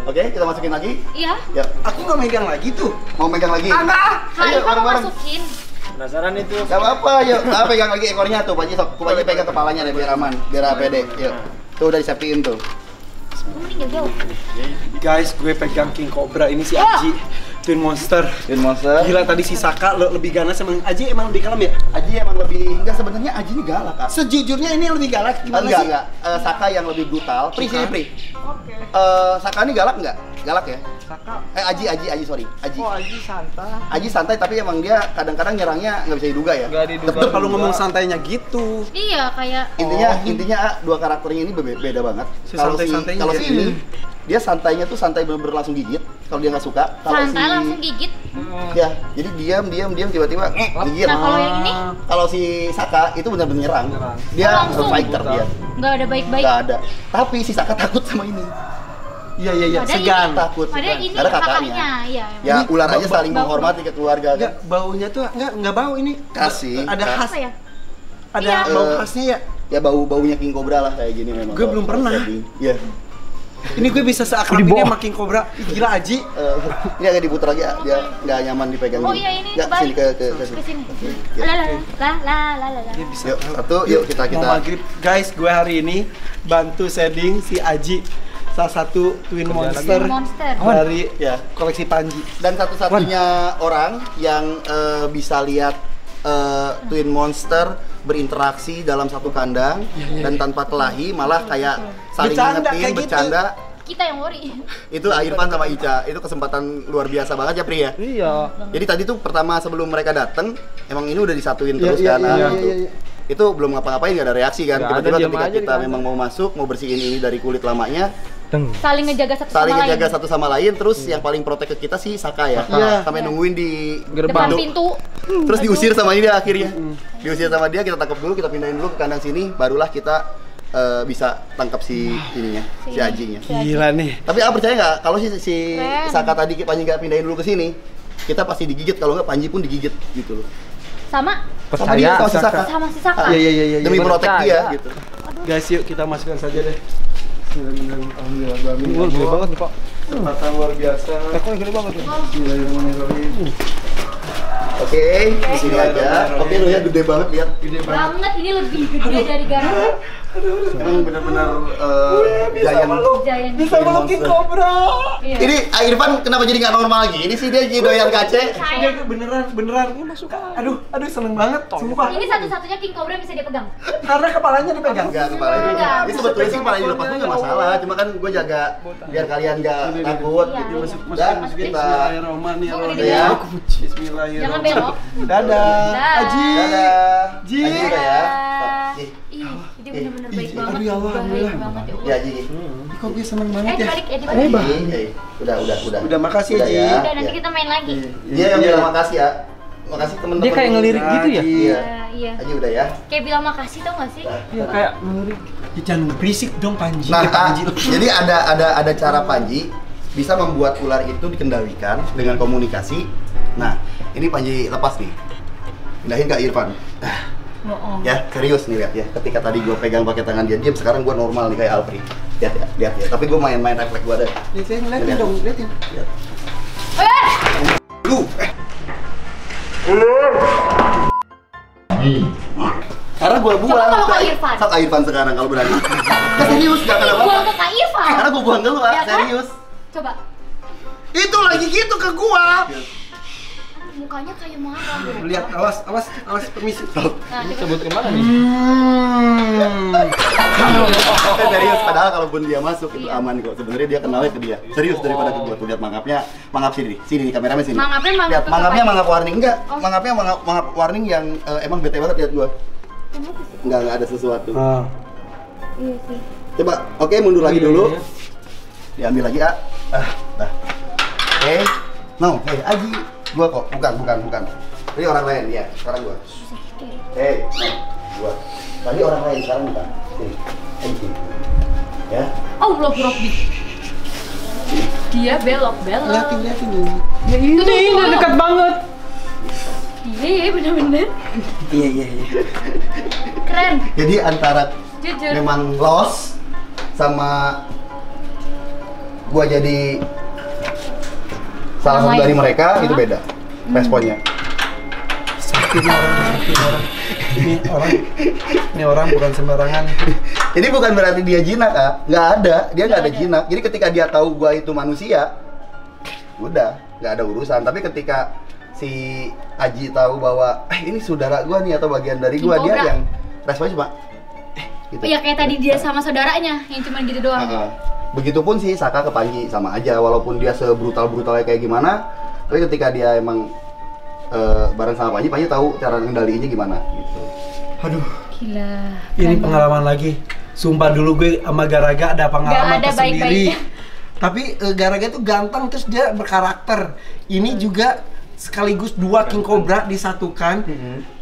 Speaker 2: Oke, kita masukin lagi.
Speaker 3: Iya.
Speaker 2: Ya,
Speaker 1: Aku nggak megang lagi tuh.
Speaker 2: mau megang lagi?
Speaker 3: Kak
Speaker 2: Ayo,
Speaker 3: Irfan mau
Speaker 2: bareng-bareng.
Speaker 3: masukin.
Speaker 4: Penasaran itu.
Speaker 2: Gak apa-apa, yuk. Pegang lagi ekornya tuh, Panji sok. Panji pegang kepalanya deh biar aman, biar APD. Yuk. Tuh udah disafetiin tuh.
Speaker 3: Mending jauh.
Speaker 1: Guys, gue pegang King Cobra ini si
Speaker 3: Wah.
Speaker 1: Aji, Twin Monster.
Speaker 2: Twin Monster.
Speaker 1: Gila tadi si Saka lebih ganas emang. Aji emang lebih kalem ya?
Speaker 2: Aji emang lebih, enggak sebenarnya Aji ini galak kan?
Speaker 1: Sejujurnya ini lebih galak gimana sih?
Speaker 2: Enggak. Saka yang lebih brutal. Pri sini Pri.
Speaker 1: Oke.
Speaker 2: Saka ini galak enggak? Galak ya?
Speaker 1: Saka.
Speaker 2: Aji sorry. Aji.
Speaker 1: Oh, Aji santai.
Speaker 2: Aji santai tapi emang dia kadang-kadang nyerangnya nggak bisa diduga ya.
Speaker 4: Nggak diduga.
Speaker 1: Betul kalau ngomong santainya gitu.
Speaker 3: Iya kayak
Speaker 2: Intinya dua karakternya ini beda banget.
Speaker 1: Si
Speaker 2: Kalau
Speaker 1: santai-santainya
Speaker 2: kalau
Speaker 1: ya.
Speaker 2: si ini dia santainya tuh santai bener-bener langsung gigit kalau dia nggak suka. Kalau
Speaker 3: santai langsung gigit.
Speaker 2: ya, jadi diam tiba-tiba gigit.
Speaker 3: Nah kalau yang ini
Speaker 2: Kalau si Saka itu benar-benar nyerang. Dia
Speaker 3: Langsung.
Speaker 2: fighter dia.
Speaker 3: nggak ada baik-baik.
Speaker 2: Nggak ada. Tapi si Saka takut sama ini.
Speaker 1: Iya.
Speaker 3: Padahal
Speaker 1: Segan.
Speaker 3: ini-
Speaker 2: Takut.
Speaker 3: Padahal
Speaker 2: segan.
Speaker 3: ini
Speaker 2: Ada
Speaker 3: kakaknya. Iya.
Speaker 2: Ya
Speaker 1: Ini
Speaker 2: ular aja saling
Speaker 3: bau-
Speaker 2: menghormati ke keluarga
Speaker 1: Enggak,
Speaker 2: kan.
Speaker 1: baunya tuh enggak bau ini.
Speaker 2: Kasih.
Speaker 1: Ada
Speaker 2: Kas.
Speaker 1: khas.
Speaker 3: Apa ya?
Speaker 1: Ada
Speaker 3: Iya.
Speaker 1: bau khasnya ya.
Speaker 2: Ya bau-baunya King Cobra lah kayak gini memang.
Speaker 1: Gue belum pernah.
Speaker 2: Iya.
Speaker 1: Ini gue bisa seakrab
Speaker 4: Di
Speaker 1: ini
Speaker 4: bawah.
Speaker 1: sama King Cobra. Ih, gila Aji.
Speaker 2: Ini agak diputar lagi ya, dia nggak nyaman dipegang.
Speaker 3: Oh
Speaker 2: gini.
Speaker 3: iya ini
Speaker 2: Ya, sini
Speaker 3: kebalik.
Speaker 2: ke
Speaker 3: Ke sini.
Speaker 2: Ya.
Speaker 3: La.
Speaker 1: Dia bisa.
Speaker 2: Yuk, satu, yuk kita.
Speaker 1: Mau maghrib. Guys, gue hari ini bantu shading si Aji, salah satu Twin Monster
Speaker 3: Monster.
Speaker 1: dari
Speaker 2: Ya.
Speaker 1: koleksi Panji.
Speaker 2: Dan satu-satunya orang yang bisa lihat Twin Monster berinteraksi dalam satu kandang dan tanpa kelahi, malah kayak saling
Speaker 1: Bercanda,
Speaker 2: ngingetin,
Speaker 1: kayak gitu.
Speaker 2: bercanda.
Speaker 3: Kita yang worry.
Speaker 2: Itu Irfan sama Ica, itu kesempatan luar biasa banget ya Pri ya.
Speaker 4: Iya.
Speaker 2: Jadi tadi tuh pertama sebelum mereka datang, emang ini udah disatuin
Speaker 1: Iya,
Speaker 2: terus
Speaker 1: iya,
Speaker 2: kan.
Speaker 1: iya,
Speaker 2: gitu.
Speaker 1: iya, iya.
Speaker 2: Itu belum ngapa-ngapain, nggak ada reaksi kan.
Speaker 4: Nggak ada,
Speaker 2: Tiba-tiba
Speaker 4: diam
Speaker 2: ketika
Speaker 4: aja di
Speaker 2: kita
Speaker 4: kandang.
Speaker 2: memang mau masuk, mau bersihin ini dari kulit lamanya,
Speaker 3: Saling ngejaga satu
Speaker 2: saling
Speaker 3: sama
Speaker 2: ngejaga
Speaker 3: lain.
Speaker 2: satu sama lain. Terus yang paling protek ke kita sih Saka ya.
Speaker 1: Iya.
Speaker 2: Sampai nungguin di
Speaker 3: Depan
Speaker 4: Gerbang.
Speaker 3: pintu.
Speaker 2: Terus diusir sama dia akhirnya. Diusir sama dia, kita tangkap dulu, kita pindahin dulu ke kandang sini, barulah kita bisa tangkap si ininya, si Ajinya.
Speaker 1: Gila nih.
Speaker 2: Tapi percaya nggak kalau si
Speaker 3: Keren.
Speaker 2: Saka tadi Panji nggak pindahin dulu ke sini, kita pasti digigit. Kalau nggak Panji pun digigit gitu loh.
Speaker 3: Sama
Speaker 2: Sama dia, sama si Saka.
Speaker 3: sama si Saka.
Speaker 1: Iya.
Speaker 2: Demi protek dia
Speaker 4: Percaya.
Speaker 2: gitu.
Speaker 1: Guys, yuk kita masukkan saja deh. Alhamdulillah.
Speaker 4: Wah, gede banget nih, Pak.
Speaker 1: Kesempatan luar biasa.
Speaker 4: Ekornya gede banget nih.
Speaker 1: Bismillahirrahmanirrahim.
Speaker 2: Oke, di sini aja. Oke, lu ya gede banget lihat.
Speaker 1: Gede banget.
Speaker 3: Banget ini lebih gede dari Garut.
Speaker 2: Emang benar-benar giant.
Speaker 3: Giant.
Speaker 1: Bisa meluk King Cobra.
Speaker 3: Iya.
Speaker 2: Ini Irfan kenapa jadi nggak normal gini sih, dia jadi doyan kace?
Speaker 3: Saya.
Speaker 1: Dia beneran. Ini masuk. Aduh, seneng banget. Sumpah.
Speaker 3: Ini satu-satunya King Cobra yang bisa dia pegang.
Speaker 1: Karena kepalanya dipegang.
Speaker 2: Enggak, kepala ini.
Speaker 3: Enggak.
Speaker 2: Ini sebetulnya sih kepala dilepas tuh nggak masalah. Cuma kan gue jaga biar kalian nggak takut
Speaker 3: Iya,
Speaker 2: gitu.
Speaker 3: iya.
Speaker 2: Dan
Speaker 3: Masukin.
Speaker 2: kita
Speaker 1: Bismillahirrahmanirrahim.
Speaker 2: Ya.
Speaker 1: Bismillahirrahmanirrahim.
Speaker 3: Jangan belok.
Speaker 1: Dadah.
Speaker 3: Dah.
Speaker 1: Aji.
Speaker 2: dadah.
Speaker 1: Ji.
Speaker 2: Aji udah ya.
Speaker 3: Ih, dia bener-bener baik banget.
Speaker 1: Aduh, ya Allah,
Speaker 3: Baik
Speaker 1: alhamdulillah.
Speaker 3: banget ya Allah.
Speaker 2: Ya Ji.
Speaker 1: kok gue seneng banget ya.
Speaker 3: Dibalik ya, dibalik.
Speaker 2: Udah.
Speaker 1: Udah, makasih ya, Ji.
Speaker 2: ya.
Speaker 3: Udah, nanti kita main lagi.
Speaker 2: Dia yang bilang makasih ya. Makasih teman-teman.
Speaker 4: Dia kayak ngelirik gitu ya?
Speaker 2: Iya.
Speaker 3: Iya.
Speaker 2: Aji udah ya.
Speaker 3: Kayak bilang makasih tau gak sih?
Speaker 4: Iya kayak ngelirik.
Speaker 1: Ya, jangan berisik dong Panji.
Speaker 2: Nah,
Speaker 1: Panji.
Speaker 2: jadi ada cara Panji bisa membuat ular itu dikendalikan dengan komunikasi. Nah, ini Panji lepas nih. Pindahin ke Irfan. Ya, serius nih lihat ya. Ketika tadi gue pegang pakai tangan dia diam, sekarang gue normal nih kayak Alfri. Lihat ya. Tapi gue main-main refleks gue ada.
Speaker 1: Liatin dong, liatin.
Speaker 2: Lihat. Lu, karena gue buang.
Speaker 3: Coba kalau Kak Irfan.
Speaker 2: Kak Irfan sekarang kalau berani. Serius, gak ada
Speaker 3: Buang
Speaker 2: apa-apa.
Speaker 3: ke Kak Irfan.
Speaker 2: Karena gue buang ke lu,
Speaker 3: Ya kan?
Speaker 2: serius.
Speaker 3: Coba.
Speaker 2: Itu lagi gitu ke gua.
Speaker 3: Mukanya kayak marah.
Speaker 1: Lihat, awas, permisi.
Speaker 3: Nah,
Speaker 4: Sebut kemana nih?
Speaker 2: Serius, padahal kalaupun dia masuk itu
Speaker 3: Iya.
Speaker 2: aman kok. Sebenarnya dia kenalnya ke dia. Serius daripada ke gua. Tuh lihat mangapnya, mangap sini nih kameramen sini.
Speaker 3: Mangapnya mangap
Speaker 2: Lihat
Speaker 3: tuh
Speaker 2: mangapnya
Speaker 3: apa?
Speaker 2: mangap warning enggak?
Speaker 3: Oh.
Speaker 2: Mangapnya mangap warning yang emang bete banget lihat gua. Enggak ada sesuatu.
Speaker 1: Ah.
Speaker 3: Iya sih.
Speaker 2: Coba, oke mundur lagi
Speaker 4: Iya,
Speaker 2: dulu.
Speaker 4: iya.
Speaker 2: Diambil lagi, ah. Dah. Oke. No, Aji. Gua kok, bukan. Ini orang lain, ya. Sekarang gua. No, gua. Tadi orang lain, sekarang bukan. Sini. Aji. Ya.
Speaker 3: Oh, Robby. Dia belok-belok.
Speaker 1: Liatin ini.
Speaker 4: Ya ini udah dekat banget.
Speaker 3: Iya, bener-bener.
Speaker 1: Iya.
Speaker 3: Keren.
Speaker 2: Jadi antara
Speaker 3: Jujur.
Speaker 2: memang lost sama gua jadi salah satu
Speaker 3: Orang
Speaker 2: dari
Speaker 3: lain.
Speaker 2: mereka itu
Speaker 3: Hah?
Speaker 2: beda responnya.
Speaker 1: Sakit orang. Ini orang bukan sembarangan.
Speaker 2: Jadi bukan berarti dia jinak, Kak. Nggak ada, dia nggak ada jinak. Jadi ketika dia tahu gua itu manusia, udah nggak ada urusan. Tapi ketika si Aji tahu bahwa ini saudara gua nih atau bagian dari gua, dia
Speaker 3: Cobra.
Speaker 2: yang responnya cuma gitu.
Speaker 3: Iya, kayak tadi dia sama saudaranya yang cuma gitu doang.
Speaker 2: Begitupun si Saka ke Panji sama aja, walaupun dia sebrutal-brutalnya kayak gimana, tapi ketika dia emang bareng sama Panji tahu cara ngendaliinnya gimana gitu.
Speaker 1: Aduh,
Speaker 3: Gila.
Speaker 1: ini pengalaman lagi. Sumpah dulu gue sama Garaga ada pengalaman
Speaker 3: Nggak ada
Speaker 1: tersendiri.
Speaker 3: baik-baiknya.
Speaker 1: Tapi Garaga tuh ganteng terus dia berkarakter. Ini juga sekaligus dua King Cobra disatukan.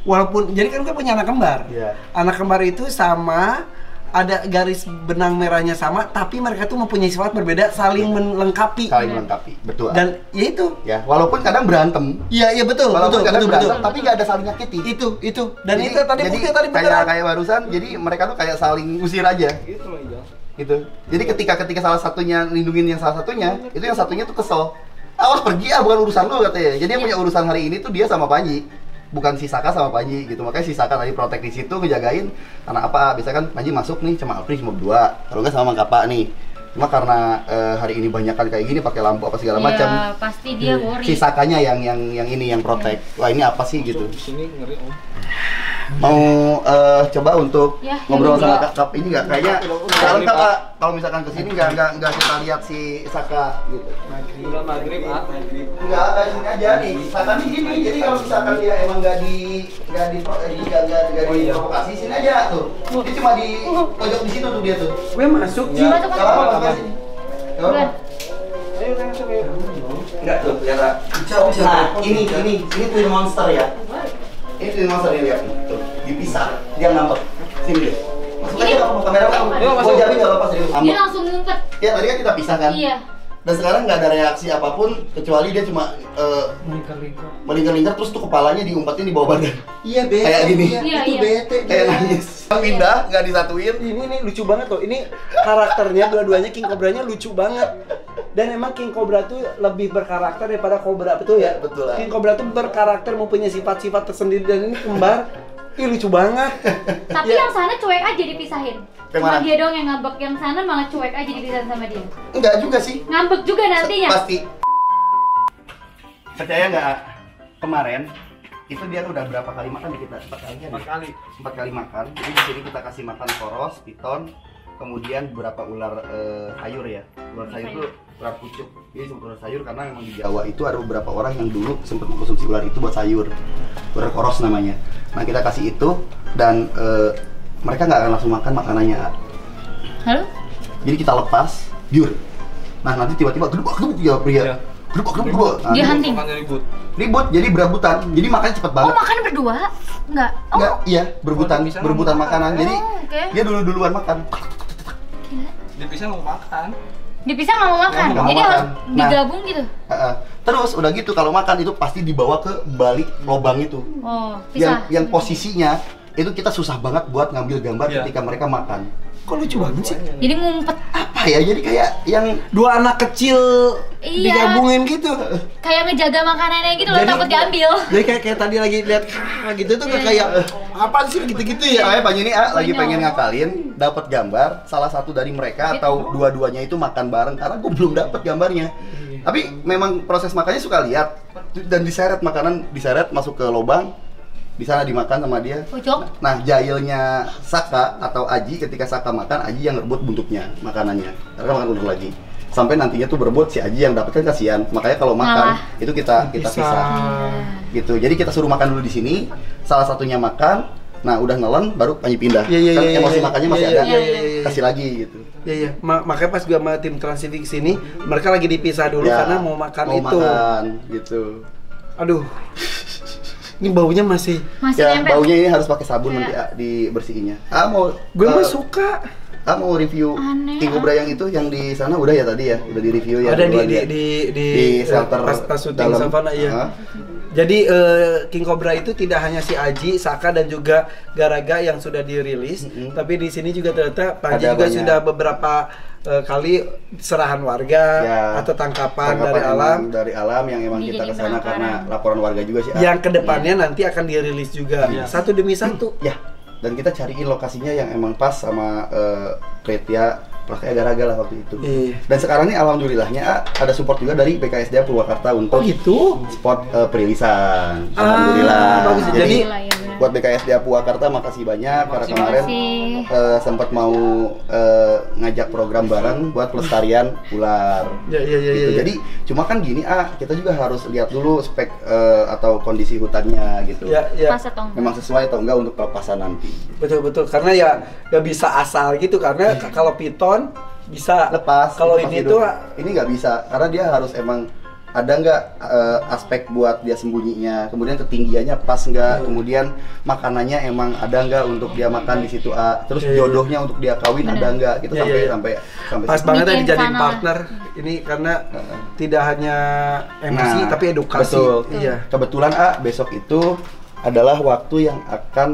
Speaker 1: Walaupun jadi kan gue punya anak kembar.
Speaker 2: Iya.
Speaker 1: Anak kembar itu sama, ada garis benang merahnya sama, tapi mereka tuh mempunyai sifat berbeda, saling melengkapi.
Speaker 2: Saling melengkapi, betul.
Speaker 1: Dan ya itu.
Speaker 2: ya, walaupun kadang berantem,
Speaker 1: Iya betul,
Speaker 2: walaupun kadang
Speaker 1: betul.
Speaker 2: berantem, tapi nggak ada saling nyakiti.
Speaker 1: Itu. Dan
Speaker 2: Jadi-
Speaker 1: itu tadi
Speaker 2: jadi
Speaker 1: bukti tadi beneran.
Speaker 2: kayak barusan, jadi mereka tuh kayak saling usir aja.
Speaker 4: Gitu loh, Ijal.
Speaker 2: Gitu. Jadi ketika salah satunya lindungin yang salah satunya, itu yang satunya tuh kesel. Awas pergi bukan urusan lu katanya. Jadi yang punya urusan hari ini tuh dia sama Panji. Bukan si Saka sama Panji gitu. Makanya si Saka tadi protek di situ ngejagain karena apa? Biasanya kan Panji masuk nih cuma Alfri cuma berdua. Kalau nggak sama Mang Kapa nih. Cuma karena hari ini banyakan kayak gini pakai lampu apa segala macam.
Speaker 3: Iya, pasti dia worry.
Speaker 2: Si Sakanya yang ini yang protek. Wah, ini apa sih gitu.
Speaker 4: Di sini ngeri om.
Speaker 2: Mau coba untuk
Speaker 3: Ya,
Speaker 2: ngobrol
Speaker 4: ya,
Speaker 2: sama
Speaker 4: enggak.
Speaker 2: Kak ini nggak? Kayaknya
Speaker 4: Udah,
Speaker 2: lengkap
Speaker 4: Pak.
Speaker 2: Kak. Kalau misalkan kesini nggak kita lihat si Saka gitu.
Speaker 4: Udah maghrib, ah.
Speaker 2: Nggak sini aja nih. Saka nih gini. Jadi kalau misalkan dia emang nggak diprovokasi sini aja tuh. Dia cuma di pojok di situ tuh dia tuh.
Speaker 1: Gue masuk, Ji.
Speaker 3: Coba,
Speaker 2: Nggak apa-apa masuk sini. Nggak apa-apa. Enggak tuh, kelihatan. Nah, ini twin monster ya. Ini twin monster yang lihat nih. Tuh, dipisah. Dia ngambek. Sini deh. Masuk aja kalau mau kamera kamu.
Speaker 4: Yuk, masuk.
Speaker 2: Gua jamin enggak apa-apa serius.
Speaker 3: Dia
Speaker 2: Ngambek.
Speaker 3: langsung ngumpet.
Speaker 2: Ya, tadi kan kita pisah kan?
Speaker 3: Iya.
Speaker 2: Dan sekarang nggak ada reaksi apapun kecuali dia cuma
Speaker 4: Melingkar-lingkar.
Speaker 2: melingkar-lingkar terus tuh kepalanya diumpetin di bawah badan.
Speaker 1: Iya bete.
Speaker 2: Kayak gini.
Speaker 3: Iya,
Speaker 1: Itu
Speaker 3: iya.
Speaker 1: bete.
Speaker 2: Kayak
Speaker 1: dia.
Speaker 2: nangis. Pindah, nggak disatuin.
Speaker 1: Ini lucu banget loh. Ini karakternya dua-duanya King Cobra-nya lucu banget. Dan emang King Cobra tuh lebih berkarakter daripada Cobra, betul ya?
Speaker 2: Betul lah.
Speaker 1: King Cobra tuh berkarakter, mempunyai sifat-sifat tersendiri dan ini kembar. Ih lucu banget.
Speaker 3: Tapi
Speaker 1: Ya.
Speaker 3: yang sana cuek aja dipisahin.
Speaker 2: Yang
Speaker 3: Cuma
Speaker 2: mana?
Speaker 3: dia doang yang ngambek, yang sana malah cuek aja dipisahin sama dia.
Speaker 2: Enggak juga sih.
Speaker 3: Ngambek juga nantinya.
Speaker 2: Pasti. Percaya nggak? Kemarin itu dia udah berapa kali makan di kita? 4 kali kan?
Speaker 4: 4 kali.
Speaker 2: 4 kali makan. Jadi di sini kita kasih makan koros, piton, kemudian beberapa ular sayur ya. Ular sayur itu ular pucuk. Jadi disebut ular sayur karena memang di Jawa itu ada beberapa orang yang dulu sempat mengkonsumsi ular itu buat sayur. Ular koros namanya. Nah kita kasih itu dan mereka nggak akan langsung makan makanannya.
Speaker 3: Halo?
Speaker 2: Jadi kita lepas, biur. Nah nanti tiba-tiba gedebak ya pria.
Speaker 4: Iya.
Speaker 2: Gedebak. Nah,
Speaker 3: Dia
Speaker 2: jadi
Speaker 3: hunting.
Speaker 4: Makanya ribut.
Speaker 2: ribut, jadi berebutan. Jadi makannya cepet
Speaker 3: Oh,
Speaker 2: banget.
Speaker 3: makan berdua? Enggak. Oh,
Speaker 2: Enggak, iya, berebutan,
Speaker 4: Oh, dipisah
Speaker 2: berebutan
Speaker 4: mau
Speaker 2: makanan.
Speaker 4: makan.
Speaker 2: Jadi
Speaker 3: oke.
Speaker 2: dia duluan makan.
Speaker 3: gila.
Speaker 4: Dipisah mau makan.
Speaker 3: Dipisah nggak mau makan.
Speaker 2: Nggak mau
Speaker 3: Jadi harus
Speaker 2: makan. Nah.
Speaker 3: digabung gitu.
Speaker 2: Terus udah gitu kalau makan itu pasti dibawa ke balik lubang itu.
Speaker 3: Oh,
Speaker 2: Yang
Speaker 3: pisah.
Speaker 2: posisinya itu kita susah banget buat ngambil gambar
Speaker 4: Iya.
Speaker 2: ketika mereka makan.
Speaker 1: Kok lucu banget sih?
Speaker 3: Jadi ngumpet.
Speaker 2: Apa ya? Jadi kayak yang
Speaker 1: Dua anak kecil
Speaker 3: Iya.
Speaker 1: digabungin gitu.
Speaker 3: Kayak ngejaga makanannya gitu loh, takut diambil.
Speaker 1: Jadi kayak tadi lagi lihat gitu tuh kayak apaan sih gitu-gitu ya?
Speaker 2: Soalnya Pak Juni lagi
Speaker 3: Konyol.
Speaker 2: pengen ngakalin dapat gambar salah satu dari mereka atau dua-duanya itu makan bareng karena gue belum dapat gambarnya. Tapi memang proses makannya suka lihat dan diseret makanan diseret masuk ke lubang di sana dimakan sama dia.
Speaker 3: Pojok.
Speaker 2: Nah, jahilnya Saka atau Aji ketika Saka makan, Aji yang rebut buntutnya makanannya. Karena makan udah lagi. Sampai nantinya tuh berebut si Aji yang dapat kan kasihan. Makanya kalau makan
Speaker 3: Malah.
Speaker 2: itu kita pisah. Gitu. Jadi kita suruh makan dulu di sini, salah satunya makan. Nah, udah nelen baru Panji pindah.
Speaker 1: Iya,
Speaker 2: Kan
Speaker 1: iya,
Speaker 2: emosi
Speaker 1: iya,
Speaker 2: makannya masih
Speaker 1: iya,
Speaker 2: ada.
Speaker 1: iya, iya, iya.
Speaker 2: Kasih lagi gitu.
Speaker 1: Iya iya, makanya pas gua sama tim Transivik sini, mereka lagi dipisah dulu
Speaker 2: Ya,
Speaker 1: karena mau makan
Speaker 2: mau
Speaker 1: itu.
Speaker 2: makan gitu.
Speaker 1: Aduh. Ini baunya masih.
Speaker 3: Masih
Speaker 2: Ya,
Speaker 3: nempel.
Speaker 2: baunya ini harus pakai sabun
Speaker 3: Kayak-
Speaker 2: nanti dibersihinnya. Mau
Speaker 1: Gue mah suka.
Speaker 2: mau review
Speaker 3: Aneh,
Speaker 2: King Cobra yang itu yang di sana udah ya tadi ya, udah di review ya.
Speaker 1: Ada
Speaker 2: duluan ya.
Speaker 1: di
Speaker 2: shelter
Speaker 1: pas syuting
Speaker 2: dalam.
Speaker 1: savana iya.
Speaker 2: Hah?
Speaker 1: Jadi King Cobra itu tidak hanya si Aji, Saka dan juga Garaga yang sudah dirilis, tapi di sini juga ternyata Panji
Speaker 2: Ada
Speaker 1: juga
Speaker 2: banyak.
Speaker 1: sudah beberapa kali serahan warga
Speaker 2: Ya,
Speaker 1: atau tangkapan
Speaker 2: Tanggapan
Speaker 1: dari
Speaker 2: emang
Speaker 1: alam
Speaker 2: dari alam yang emang kita
Speaker 3: Dijadiin
Speaker 2: kesana karena
Speaker 3: penangkaran.
Speaker 2: laporan warga juga sih.
Speaker 1: yang kedepannya nanti akan dirilis juga
Speaker 4: Iya.
Speaker 1: satu demi satu.
Speaker 2: Ya, dan kita cariin lokasinya yang emang pas sama Kretia pakai Garaga lah waktu itu.
Speaker 1: Iya.
Speaker 2: Dan sekarang ini alhamdulillahnya ada support juga dari BKSDA Purwakarta untuk
Speaker 1: Oh gitu?
Speaker 2: spot perilisan. Alhamdulillah.
Speaker 1: bagus.
Speaker 2: Jadi
Speaker 1: Jadi,
Speaker 3: Alhamdulillah, ya benar.
Speaker 2: buat BKSDA Purwakarta makasih banyak karena
Speaker 4: Makasih.
Speaker 2: kemarin
Speaker 3: Makasih.
Speaker 2: sempat mau ngajak program bareng buat pelestarian ular.
Speaker 1: Ya, ya, ya,
Speaker 2: Gitu.
Speaker 1: ya.
Speaker 2: Jadi cuma kan gini kita juga harus lihat dulu spek atau kondisi hutannya gitu.
Speaker 1: Ya, ya.
Speaker 3: Pas atau enggak?
Speaker 2: Memang sesuai atau enggak untuk pelepasan nanti.
Speaker 1: Betul karena ya nggak bisa asal gitu karena kalau piton bisa
Speaker 2: Lepas.
Speaker 1: Kalau
Speaker 2: lepas
Speaker 1: ini
Speaker 2: hidup.
Speaker 1: tuh
Speaker 2: ini nggak bisa karena dia harus emang ada nggak aspek buat dia sembunyinya, kemudian ketinggiannya pas nggak, kemudian makanannya emang ada nggak untuk dia makan di situ terus
Speaker 1: Iya, iya.
Speaker 2: jodohnya untuk dia kawin ada nggak, kita
Speaker 1: Iya,
Speaker 2: sampai
Speaker 1: iya.
Speaker 2: sampai sampai
Speaker 1: pas
Speaker 2: situ.
Speaker 1: banget ya
Speaker 3: Bikin
Speaker 1: dijadiin
Speaker 3: sana.
Speaker 1: partner ini karena tidak hanya emosi
Speaker 2: Nah,
Speaker 1: tapi edukasi.
Speaker 2: betul.
Speaker 1: Iya.
Speaker 2: Kebetulan besok itu adalah waktu yang akan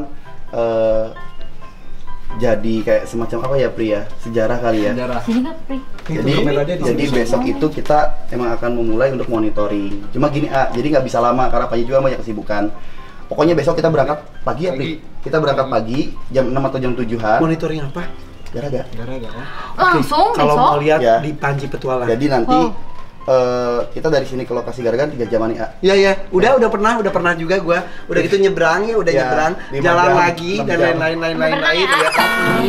Speaker 2: jadi kayak semacam apa ya Pri ya, sejarah kali ya.
Speaker 4: Sejarah.
Speaker 3: Sini nggak, Pri?
Speaker 2: Jadi,
Speaker 1: kameranya di
Speaker 2: jadi
Speaker 1: sini.
Speaker 2: besok itu kita emang akan memulai untuk monitoring. Cuma gini jadi nggak bisa lama karena Panji juga banyak kesibukan. Pokoknya besok kita berangkat pagi ya Pri. Kita berangkat pagi jam 6 atau jam 7-an.
Speaker 1: Monitoring apa?
Speaker 2: Garaga.
Speaker 4: Gara-gara.
Speaker 3: Langsung
Speaker 1: Kalau
Speaker 3: besok?
Speaker 1: mau lihat
Speaker 2: Ya.
Speaker 1: di Panji Petualang.
Speaker 2: Jadi nanti
Speaker 3: Oh.
Speaker 2: kita dari sini ke lokasi Garaga 3 jaman nih.
Speaker 1: Iya ya, udah pernah juga gua. Udah gitu nyebrang ya, udah
Speaker 2: Ya,
Speaker 1: nyebrang,
Speaker 2: 5
Speaker 1: jalan
Speaker 2: jam,
Speaker 1: lagi
Speaker 2: 6
Speaker 1: dan
Speaker 2: jam.
Speaker 1: lain-lain
Speaker 3: Pernah ya?
Speaker 1: ya.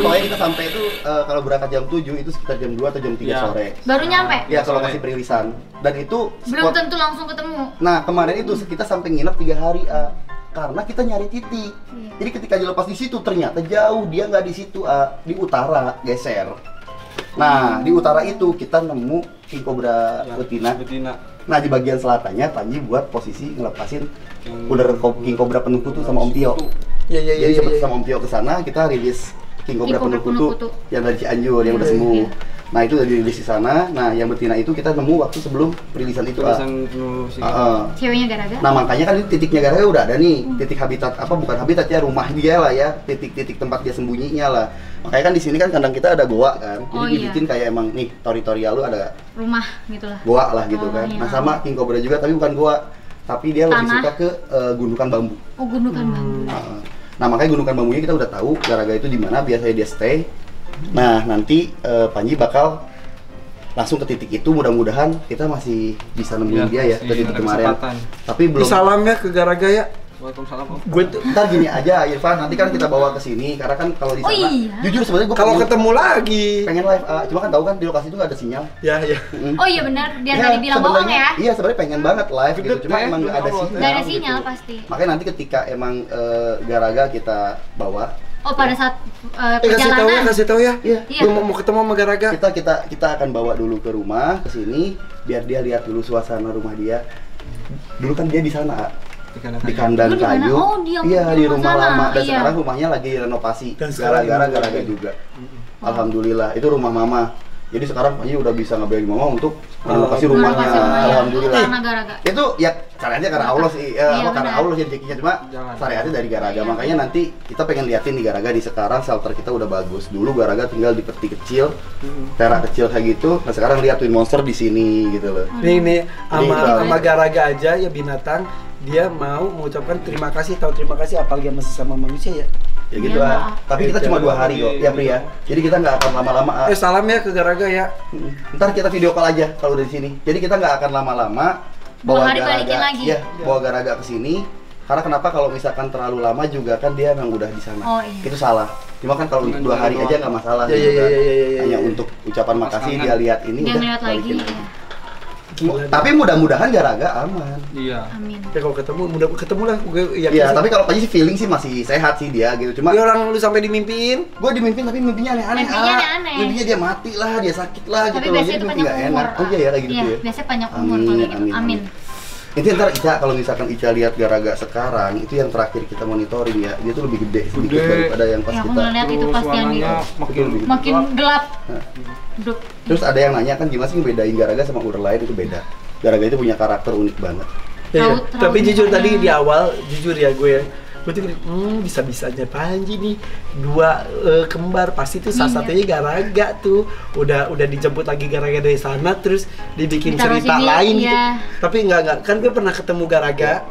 Speaker 2: Pokoknya kita sampai itu kalau berangkat jam 7 itu sekitar jam 2 atau jam 3
Speaker 4: Ya.
Speaker 2: sore.
Speaker 3: Baru nyampe?
Speaker 2: Ya ke lokasi perilisan. Dan itu
Speaker 3: Belum
Speaker 2: spot.
Speaker 3: tentu langsung ketemu.
Speaker 2: Nah kemarin itu kita sampai nginep 3 hari karena kita nyari titik.
Speaker 3: Iya.
Speaker 2: Jadi ketika dilepas di situ ternyata jauh, dia nggak di situ di utara geser. Nah di utara itu kita nemu King Cobra betina.
Speaker 4: Betina.
Speaker 2: Nah di bagian selatannya Panji buat posisi ngelepasin ular King Cobra penuh kutu sama Om Tio.
Speaker 1: Iya iya
Speaker 2: Jadi
Speaker 1: iya.
Speaker 2: sempat
Speaker 1: iya.
Speaker 2: sama Om Tio ke sana kita rilis King Cobra penuh kutu yang dari Cianjur yang udah
Speaker 1: Iya,
Speaker 2: sembuh.
Speaker 3: iya.
Speaker 2: Nah itu udah dirilis di sana. Nah yang betina itu kita nemu waktu sebelum perilisan itu.
Speaker 4: Tulisan penuh sih.
Speaker 3: Ceweknya gara-gara?
Speaker 2: Nah makanya kan ini titiknya Garaga udah ada nih, titik habitat apa bukan habitat ya, rumah dia lah ya, titik-titik tempat dia sembunyinya lah. Makanya kan di sini kan kandang kita ada goa kan, jadi
Speaker 3: Oh, iya.
Speaker 2: dibikin kayak emang nih teritorial lu ada
Speaker 3: Rumah gitu lah.
Speaker 2: goa lah gitu
Speaker 3: Oh,
Speaker 2: kan.
Speaker 3: iya.
Speaker 2: Nah sama King Cobra juga tapi bukan goa, tapi dia lebih
Speaker 3: Tanah.
Speaker 2: suka ke gundukan bambu.
Speaker 3: Oh, gundukan bambu.
Speaker 2: Nah makanya gundukan bambunya kita udah tahu Garaga itu di mana biasanya dia stay. Nah nanti Panji bakal langsung ke titik itu, mudah-mudahan kita masih bisa nemuin dia ya
Speaker 4: masih
Speaker 2: dari titik
Speaker 4: ada
Speaker 2: kemarin.
Speaker 4: kesempatan.
Speaker 2: Tapi belum.
Speaker 1: Salam ya ke Garaga ya.
Speaker 4: Waalaikumsalam. Om.
Speaker 1: Gue tuh
Speaker 2: Ntar gini aja Irfan, nanti kan kita bawa ke sini karena kan kalau di
Speaker 3: Oh,
Speaker 2: sana
Speaker 3: iya.
Speaker 2: jujur sebenarnya gue
Speaker 1: kalau ketemu lagi.
Speaker 2: pengen live cuma kan tahu kan di lokasi itu nggak ada sinyal.
Speaker 1: Ya ya.
Speaker 3: Oh iya benar, dia
Speaker 2: Ya,
Speaker 3: tadi bilang bohong
Speaker 2: sebenarnya-
Speaker 3: ya.
Speaker 2: Iya sebenarnya pengen banget live gitu,
Speaker 4: Gede,
Speaker 2: cuma
Speaker 4: ya,
Speaker 2: emang nggak ada
Speaker 4: Allah.
Speaker 2: sinyal.
Speaker 3: Nggak ada
Speaker 2: gitu.
Speaker 3: sinyal pasti.
Speaker 2: Makanya nanti ketika emang Garaga kita bawa
Speaker 3: Oh, pada saat
Speaker 1: Kasih tahu ya.
Speaker 2: Iya.
Speaker 3: Iya.
Speaker 1: Gua mau ketemu sama Garaga.
Speaker 2: Kita akan bawa dulu ke rumah ke sini biar dia lihat dulu suasana rumah dia. Dulu kan dia di sana, di kandang
Speaker 3: Dulu di mana?
Speaker 2: kayu.
Speaker 3: Oh, dia
Speaker 2: Iya, di
Speaker 3: rumah
Speaker 2: rumah
Speaker 3: sana.
Speaker 2: lama dan
Speaker 3: Iya.
Speaker 2: sekarang rumahnya lagi renovasi.
Speaker 1: Dan sekarang
Speaker 2: Gara-gara
Speaker 1: ini
Speaker 2: Garaga
Speaker 1: lagi.
Speaker 2: juga. Alhamdulillah, itu rumah mama. Jadi sekarang Panji udah bisa ngebiayain mama untuk renovasi rumahnya.
Speaker 3: Renovasi rumahnya.
Speaker 2: Alhamdulillah.
Speaker 3: Karena Garaga.
Speaker 2: Itu ya caranya karena Allah sih,
Speaker 3: Iya,
Speaker 2: karena
Speaker 3: benar.
Speaker 2: Allah sih rezekinya, cuma
Speaker 4: Jangan.
Speaker 2: syariatnya dari Garaga.
Speaker 3: Iya.
Speaker 2: Makanya nanti kita pengen liatin di Garaga di sekarang shelter kita udah bagus. Dulu Garaga tinggal di peti kecil, perak kecil kayak gitu. Nah sekarang lihat Twin Monster di sini gitu loh.
Speaker 1: Nih
Speaker 2: Jadi,
Speaker 1: sama Garaga aja ya binatang, dia mau mengucapkan terima kasih, tahu terima kasih apalagi sama sesama manusia ya.
Speaker 2: Ya gitu
Speaker 3: Iya,
Speaker 2: ah. Tapi kita cuma 2 hari kok, ya Pri ya. Jadi kita nggak akan lama-lama. Ah.
Speaker 1: Salam ya ke Garaga ya.
Speaker 2: Ntar kita video call aja kalau dari sini. Jadi kita nggak akan lama-lama
Speaker 3: 2 hari balikin lagi.
Speaker 2: ya, bawa Garaga ke sini. Karena kenapa kalau misalkan terlalu lama juga kan dia memang udah di sana.
Speaker 3: Oh, iya.
Speaker 2: Itu salah. Cuma kan kalau untuk 2 hari aja nggak masalah.
Speaker 1: Iya,
Speaker 2: gitu
Speaker 1: iya,
Speaker 2: kan.
Speaker 1: iya, iya, iya,
Speaker 2: Hanya
Speaker 1: iya.
Speaker 2: untuk ucapan makasih
Speaker 4: kangen.
Speaker 2: dia lihat ini
Speaker 3: Dia
Speaker 2: udah
Speaker 3: ngeliat lagi.
Speaker 2: balikin
Speaker 3: Iya.
Speaker 1: Gila,
Speaker 2: Tapi mudah-mudahan Garaga aman.
Speaker 4: Iya.
Speaker 3: Amin.
Speaker 1: ya kalau ketemu mudah ketemu lah gue yakin
Speaker 2: Iya,
Speaker 1: sih.
Speaker 2: tapi kalau Panji sih feeling sih masih sehat sih dia gitu. Cuma
Speaker 1: Dia orang lu sampai dimimpiin.
Speaker 2: gue dimimpin tapi mimpinya aneh-aneh.
Speaker 3: Mimpinya
Speaker 2: Ah.
Speaker 3: aneh-aneh.
Speaker 2: Mimpinya dia mati lah, dia sakit lah
Speaker 3: Tapi
Speaker 2: gitu loh.
Speaker 3: biasanya
Speaker 2: Jadi
Speaker 3: itu
Speaker 2: mimpi
Speaker 3: panjang
Speaker 2: nggak
Speaker 3: umur.
Speaker 2: enak. Oh iya ya kayak gitu
Speaker 3: Iya,
Speaker 2: ya.
Speaker 3: biasanya panjang umur kalau kayak gitu. Amin.
Speaker 2: Itu ntar Ica, kalau misalkan Ica lihat Garaga sekarang, itu yang terakhir kita monitoring ya, dia tuh lebih gede sedikit
Speaker 4: Gede.
Speaker 2: daripada yang pas
Speaker 3: Ya, aku
Speaker 2: kita.
Speaker 3: ngeliat itu pas yang di
Speaker 4: warnanya
Speaker 3: makin gelap.
Speaker 2: Nah.
Speaker 3: Duk.
Speaker 2: Terus ada yang nanya kan gimana sih ngebedain Garaga sama ular lain, itu beda. Garaga itu punya karakter unik banget.
Speaker 1: Ya, ya.
Speaker 3: Raut-
Speaker 1: Tapi
Speaker 3: raut
Speaker 1: jujur
Speaker 3: mukanya.
Speaker 1: tadi di awal, jujur ya gue ya. Gue tuh gini, bisa-bisanya Panji nih 2 kembar pasti tuh salah
Speaker 3: Iya.
Speaker 1: satunya Garaga tuh udah dijemput lagi Garaga dari sana terus dibikin
Speaker 3: Ditaruh
Speaker 1: cerita
Speaker 3: sini,
Speaker 1: lain gitu.
Speaker 3: iya.
Speaker 1: Tapi enggak kan gue pernah ketemu Garaga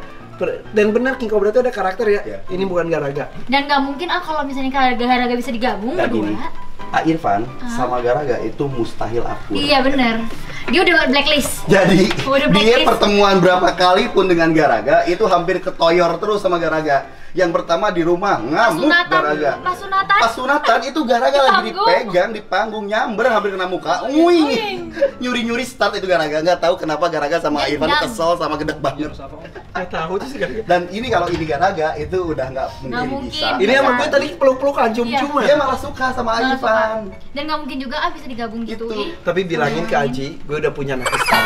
Speaker 1: dan benar King Cobra tuh ada karakter ya.
Speaker 2: Iya.
Speaker 1: Ini bukan Garaga.
Speaker 3: Dan nggak mungkin kalau misalnya Garaga bisa digabung
Speaker 2: Nah gini,
Speaker 3: berdua.
Speaker 2: Irfan sama Garaga itu mustahil akur.
Speaker 3: Iya bener. Dia udah blacklist.
Speaker 2: Jadi
Speaker 3: Udah
Speaker 2: dia
Speaker 3: blacklist.
Speaker 2: pertemuan berapa kali pun dengan Garaga itu hampir ketoyor terus sama Garaga. Yang pertama di rumah ngamuk Garaga.
Speaker 3: Pas sunatan.
Speaker 2: Pas sunatan itu Garaga lagi
Speaker 3: Panggung.
Speaker 2: dipegang di panggung nyamber hampir kena muka. Wih, nyuri-nyuri start itu Garaga. Nggak tahu kenapa Garaga sama Irfan
Speaker 3: Dendam.
Speaker 2: kesel sama gedek banget.
Speaker 1: Nggak tahu tuh sih Garaga.
Speaker 2: Dan ini kalau ini Garaga itu udah nggak mungkin
Speaker 3: mungkin.
Speaker 2: bisa.
Speaker 1: Ini sama gue tadi peluk-pelukan cium-ciuman.
Speaker 2: Dia malah suka sama
Speaker 3: Malah suka.
Speaker 2: Irfan.
Speaker 3: Dan nggak mungkin juga bisa digabung gitu.
Speaker 2: Gitu.
Speaker 1: Tapi bilangin ke Aji, gue udah punya anak istri.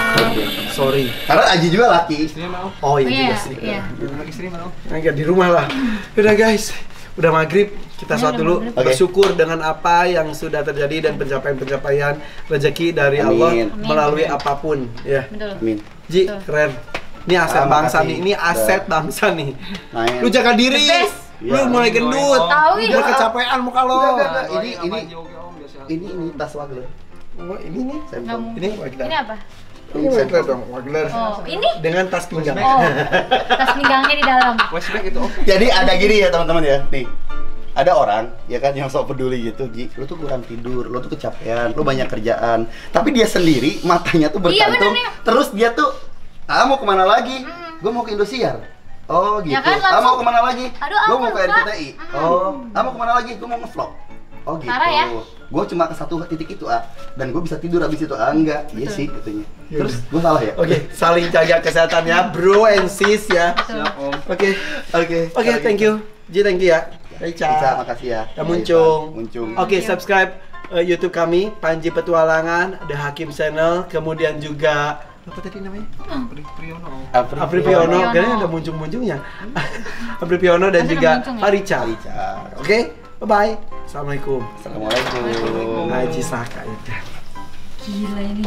Speaker 1: Sorry.
Speaker 2: Karena Aji juga laki.
Speaker 4: Istrinya mau.
Speaker 1: Oh iya juga
Speaker 3: Iya,
Speaker 1: sih.
Speaker 3: iya.
Speaker 4: Anak istri mau.
Speaker 1: Enggak di rumah lah. Udah guys, udah maghrib. Kita
Speaker 3: Ini
Speaker 1: sholat
Speaker 3: udah
Speaker 1: dulu.
Speaker 3: maghrib.
Speaker 2: Oke.
Speaker 1: Bersyukur dengan apa yang sudah terjadi dan pencapaian-pencapaian rezeki dari
Speaker 2: Amin.
Speaker 1: Allah
Speaker 2: Amin.
Speaker 1: melalui apapun. Ya,
Speaker 3: Betul.
Speaker 2: Amin.
Speaker 1: Ji,
Speaker 3: Betul.
Speaker 1: keren. Ini aset
Speaker 2: Ah,
Speaker 1: bangsa
Speaker 2: makasih.
Speaker 1: nih. Ini aset bangsa nih.
Speaker 2: Main.
Speaker 1: Lu jaga diri.
Speaker 3: The best.
Speaker 1: Lu
Speaker 2: Iya.
Speaker 1: mulai gendut.
Speaker 3: Tahu ya.
Speaker 1: Udah kecapean muka lo.
Speaker 2: Enggak. Ini
Speaker 4: ini
Speaker 2: ini tas Wagler.
Speaker 1: Oh, ini nih.
Speaker 3: Nggak
Speaker 2: Sampel.
Speaker 3: mungkin.
Speaker 1: Ini Wagner.
Speaker 3: Ini apa?
Speaker 1: Ini Wagner dong, Wagner.
Speaker 3: Oh, ini?
Speaker 1: Dengan tas pinggang.
Speaker 3: Oh, tas pinggangnya di dalam.
Speaker 4: Flashback itu oke.
Speaker 2: Jadi ada gini ya teman-teman ya, nih ada orang ya kan yang sok peduli gitu, Ji, lu tuh kurang tidur, lu tuh kecapean, lu banyak kerjaan, tapi dia sendiri matanya tuh
Speaker 3: Iya,
Speaker 2: berkantung,
Speaker 3: bener, ya.
Speaker 2: terus dia tuh, mau kemana lagi? Gue mau ke Indosiar. Oh gitu.
Speaker 3: Ya kan,
Speaker 2: Mau
Speaker 3: langsung.
Speaker 2: kemana lagi?
Speaker 3: Aduh,
Speaker 2: Gue
Speaker 3: apa
Speaker 2: mau ke
Speaker 3: lupa?
Speaker 2: RCTI. Oh, mau kemana lagi? Gue mau nge-vlog. Oh gitu.
Speaker 3: Parah ya?
Speaker 2: Gue cuma ke satu titik itu dan gue bisa tidur habis itu enggak. Iya
Speaker 3: Betul.
Speaker 2: sih katanya. Terus gue salah ya?
Speaker 1: Oke, saling jaga kesehatan ya, bro and sis ya.
Speaker 4: Siap om.
Speaker 1: Oke,
Speaker 2: Oke.
Speaker 1: oke, thank you. Ji, thank you ya.
Speaker 2: Ica, makasih ya.
Speaker 1: Ya, Muncung.
Speaker 2: Muncung.
Speaker 1: Oke, subscribe YouTube kami, Panji Petualangan, The Hakim Channel, kemudian juga apa tadi namanya?
Speaker 4: Priyono.
Speaker 1: Apri Piono, kayaknya ada muncung-muncungnya. Apri Piono dan
Speaker 3: Ada
Speaker 1: juga
Speaker 3: muncung ya?
Speaker 1: Parica.
Speaker 2: Ica.
Speaker 1: Oke, bye-bye. Assalamualaikum.
Speaker 2: Assalamualaikum.
Speaker 1: Haji Saka ya.
Speaker 3: Gila ini.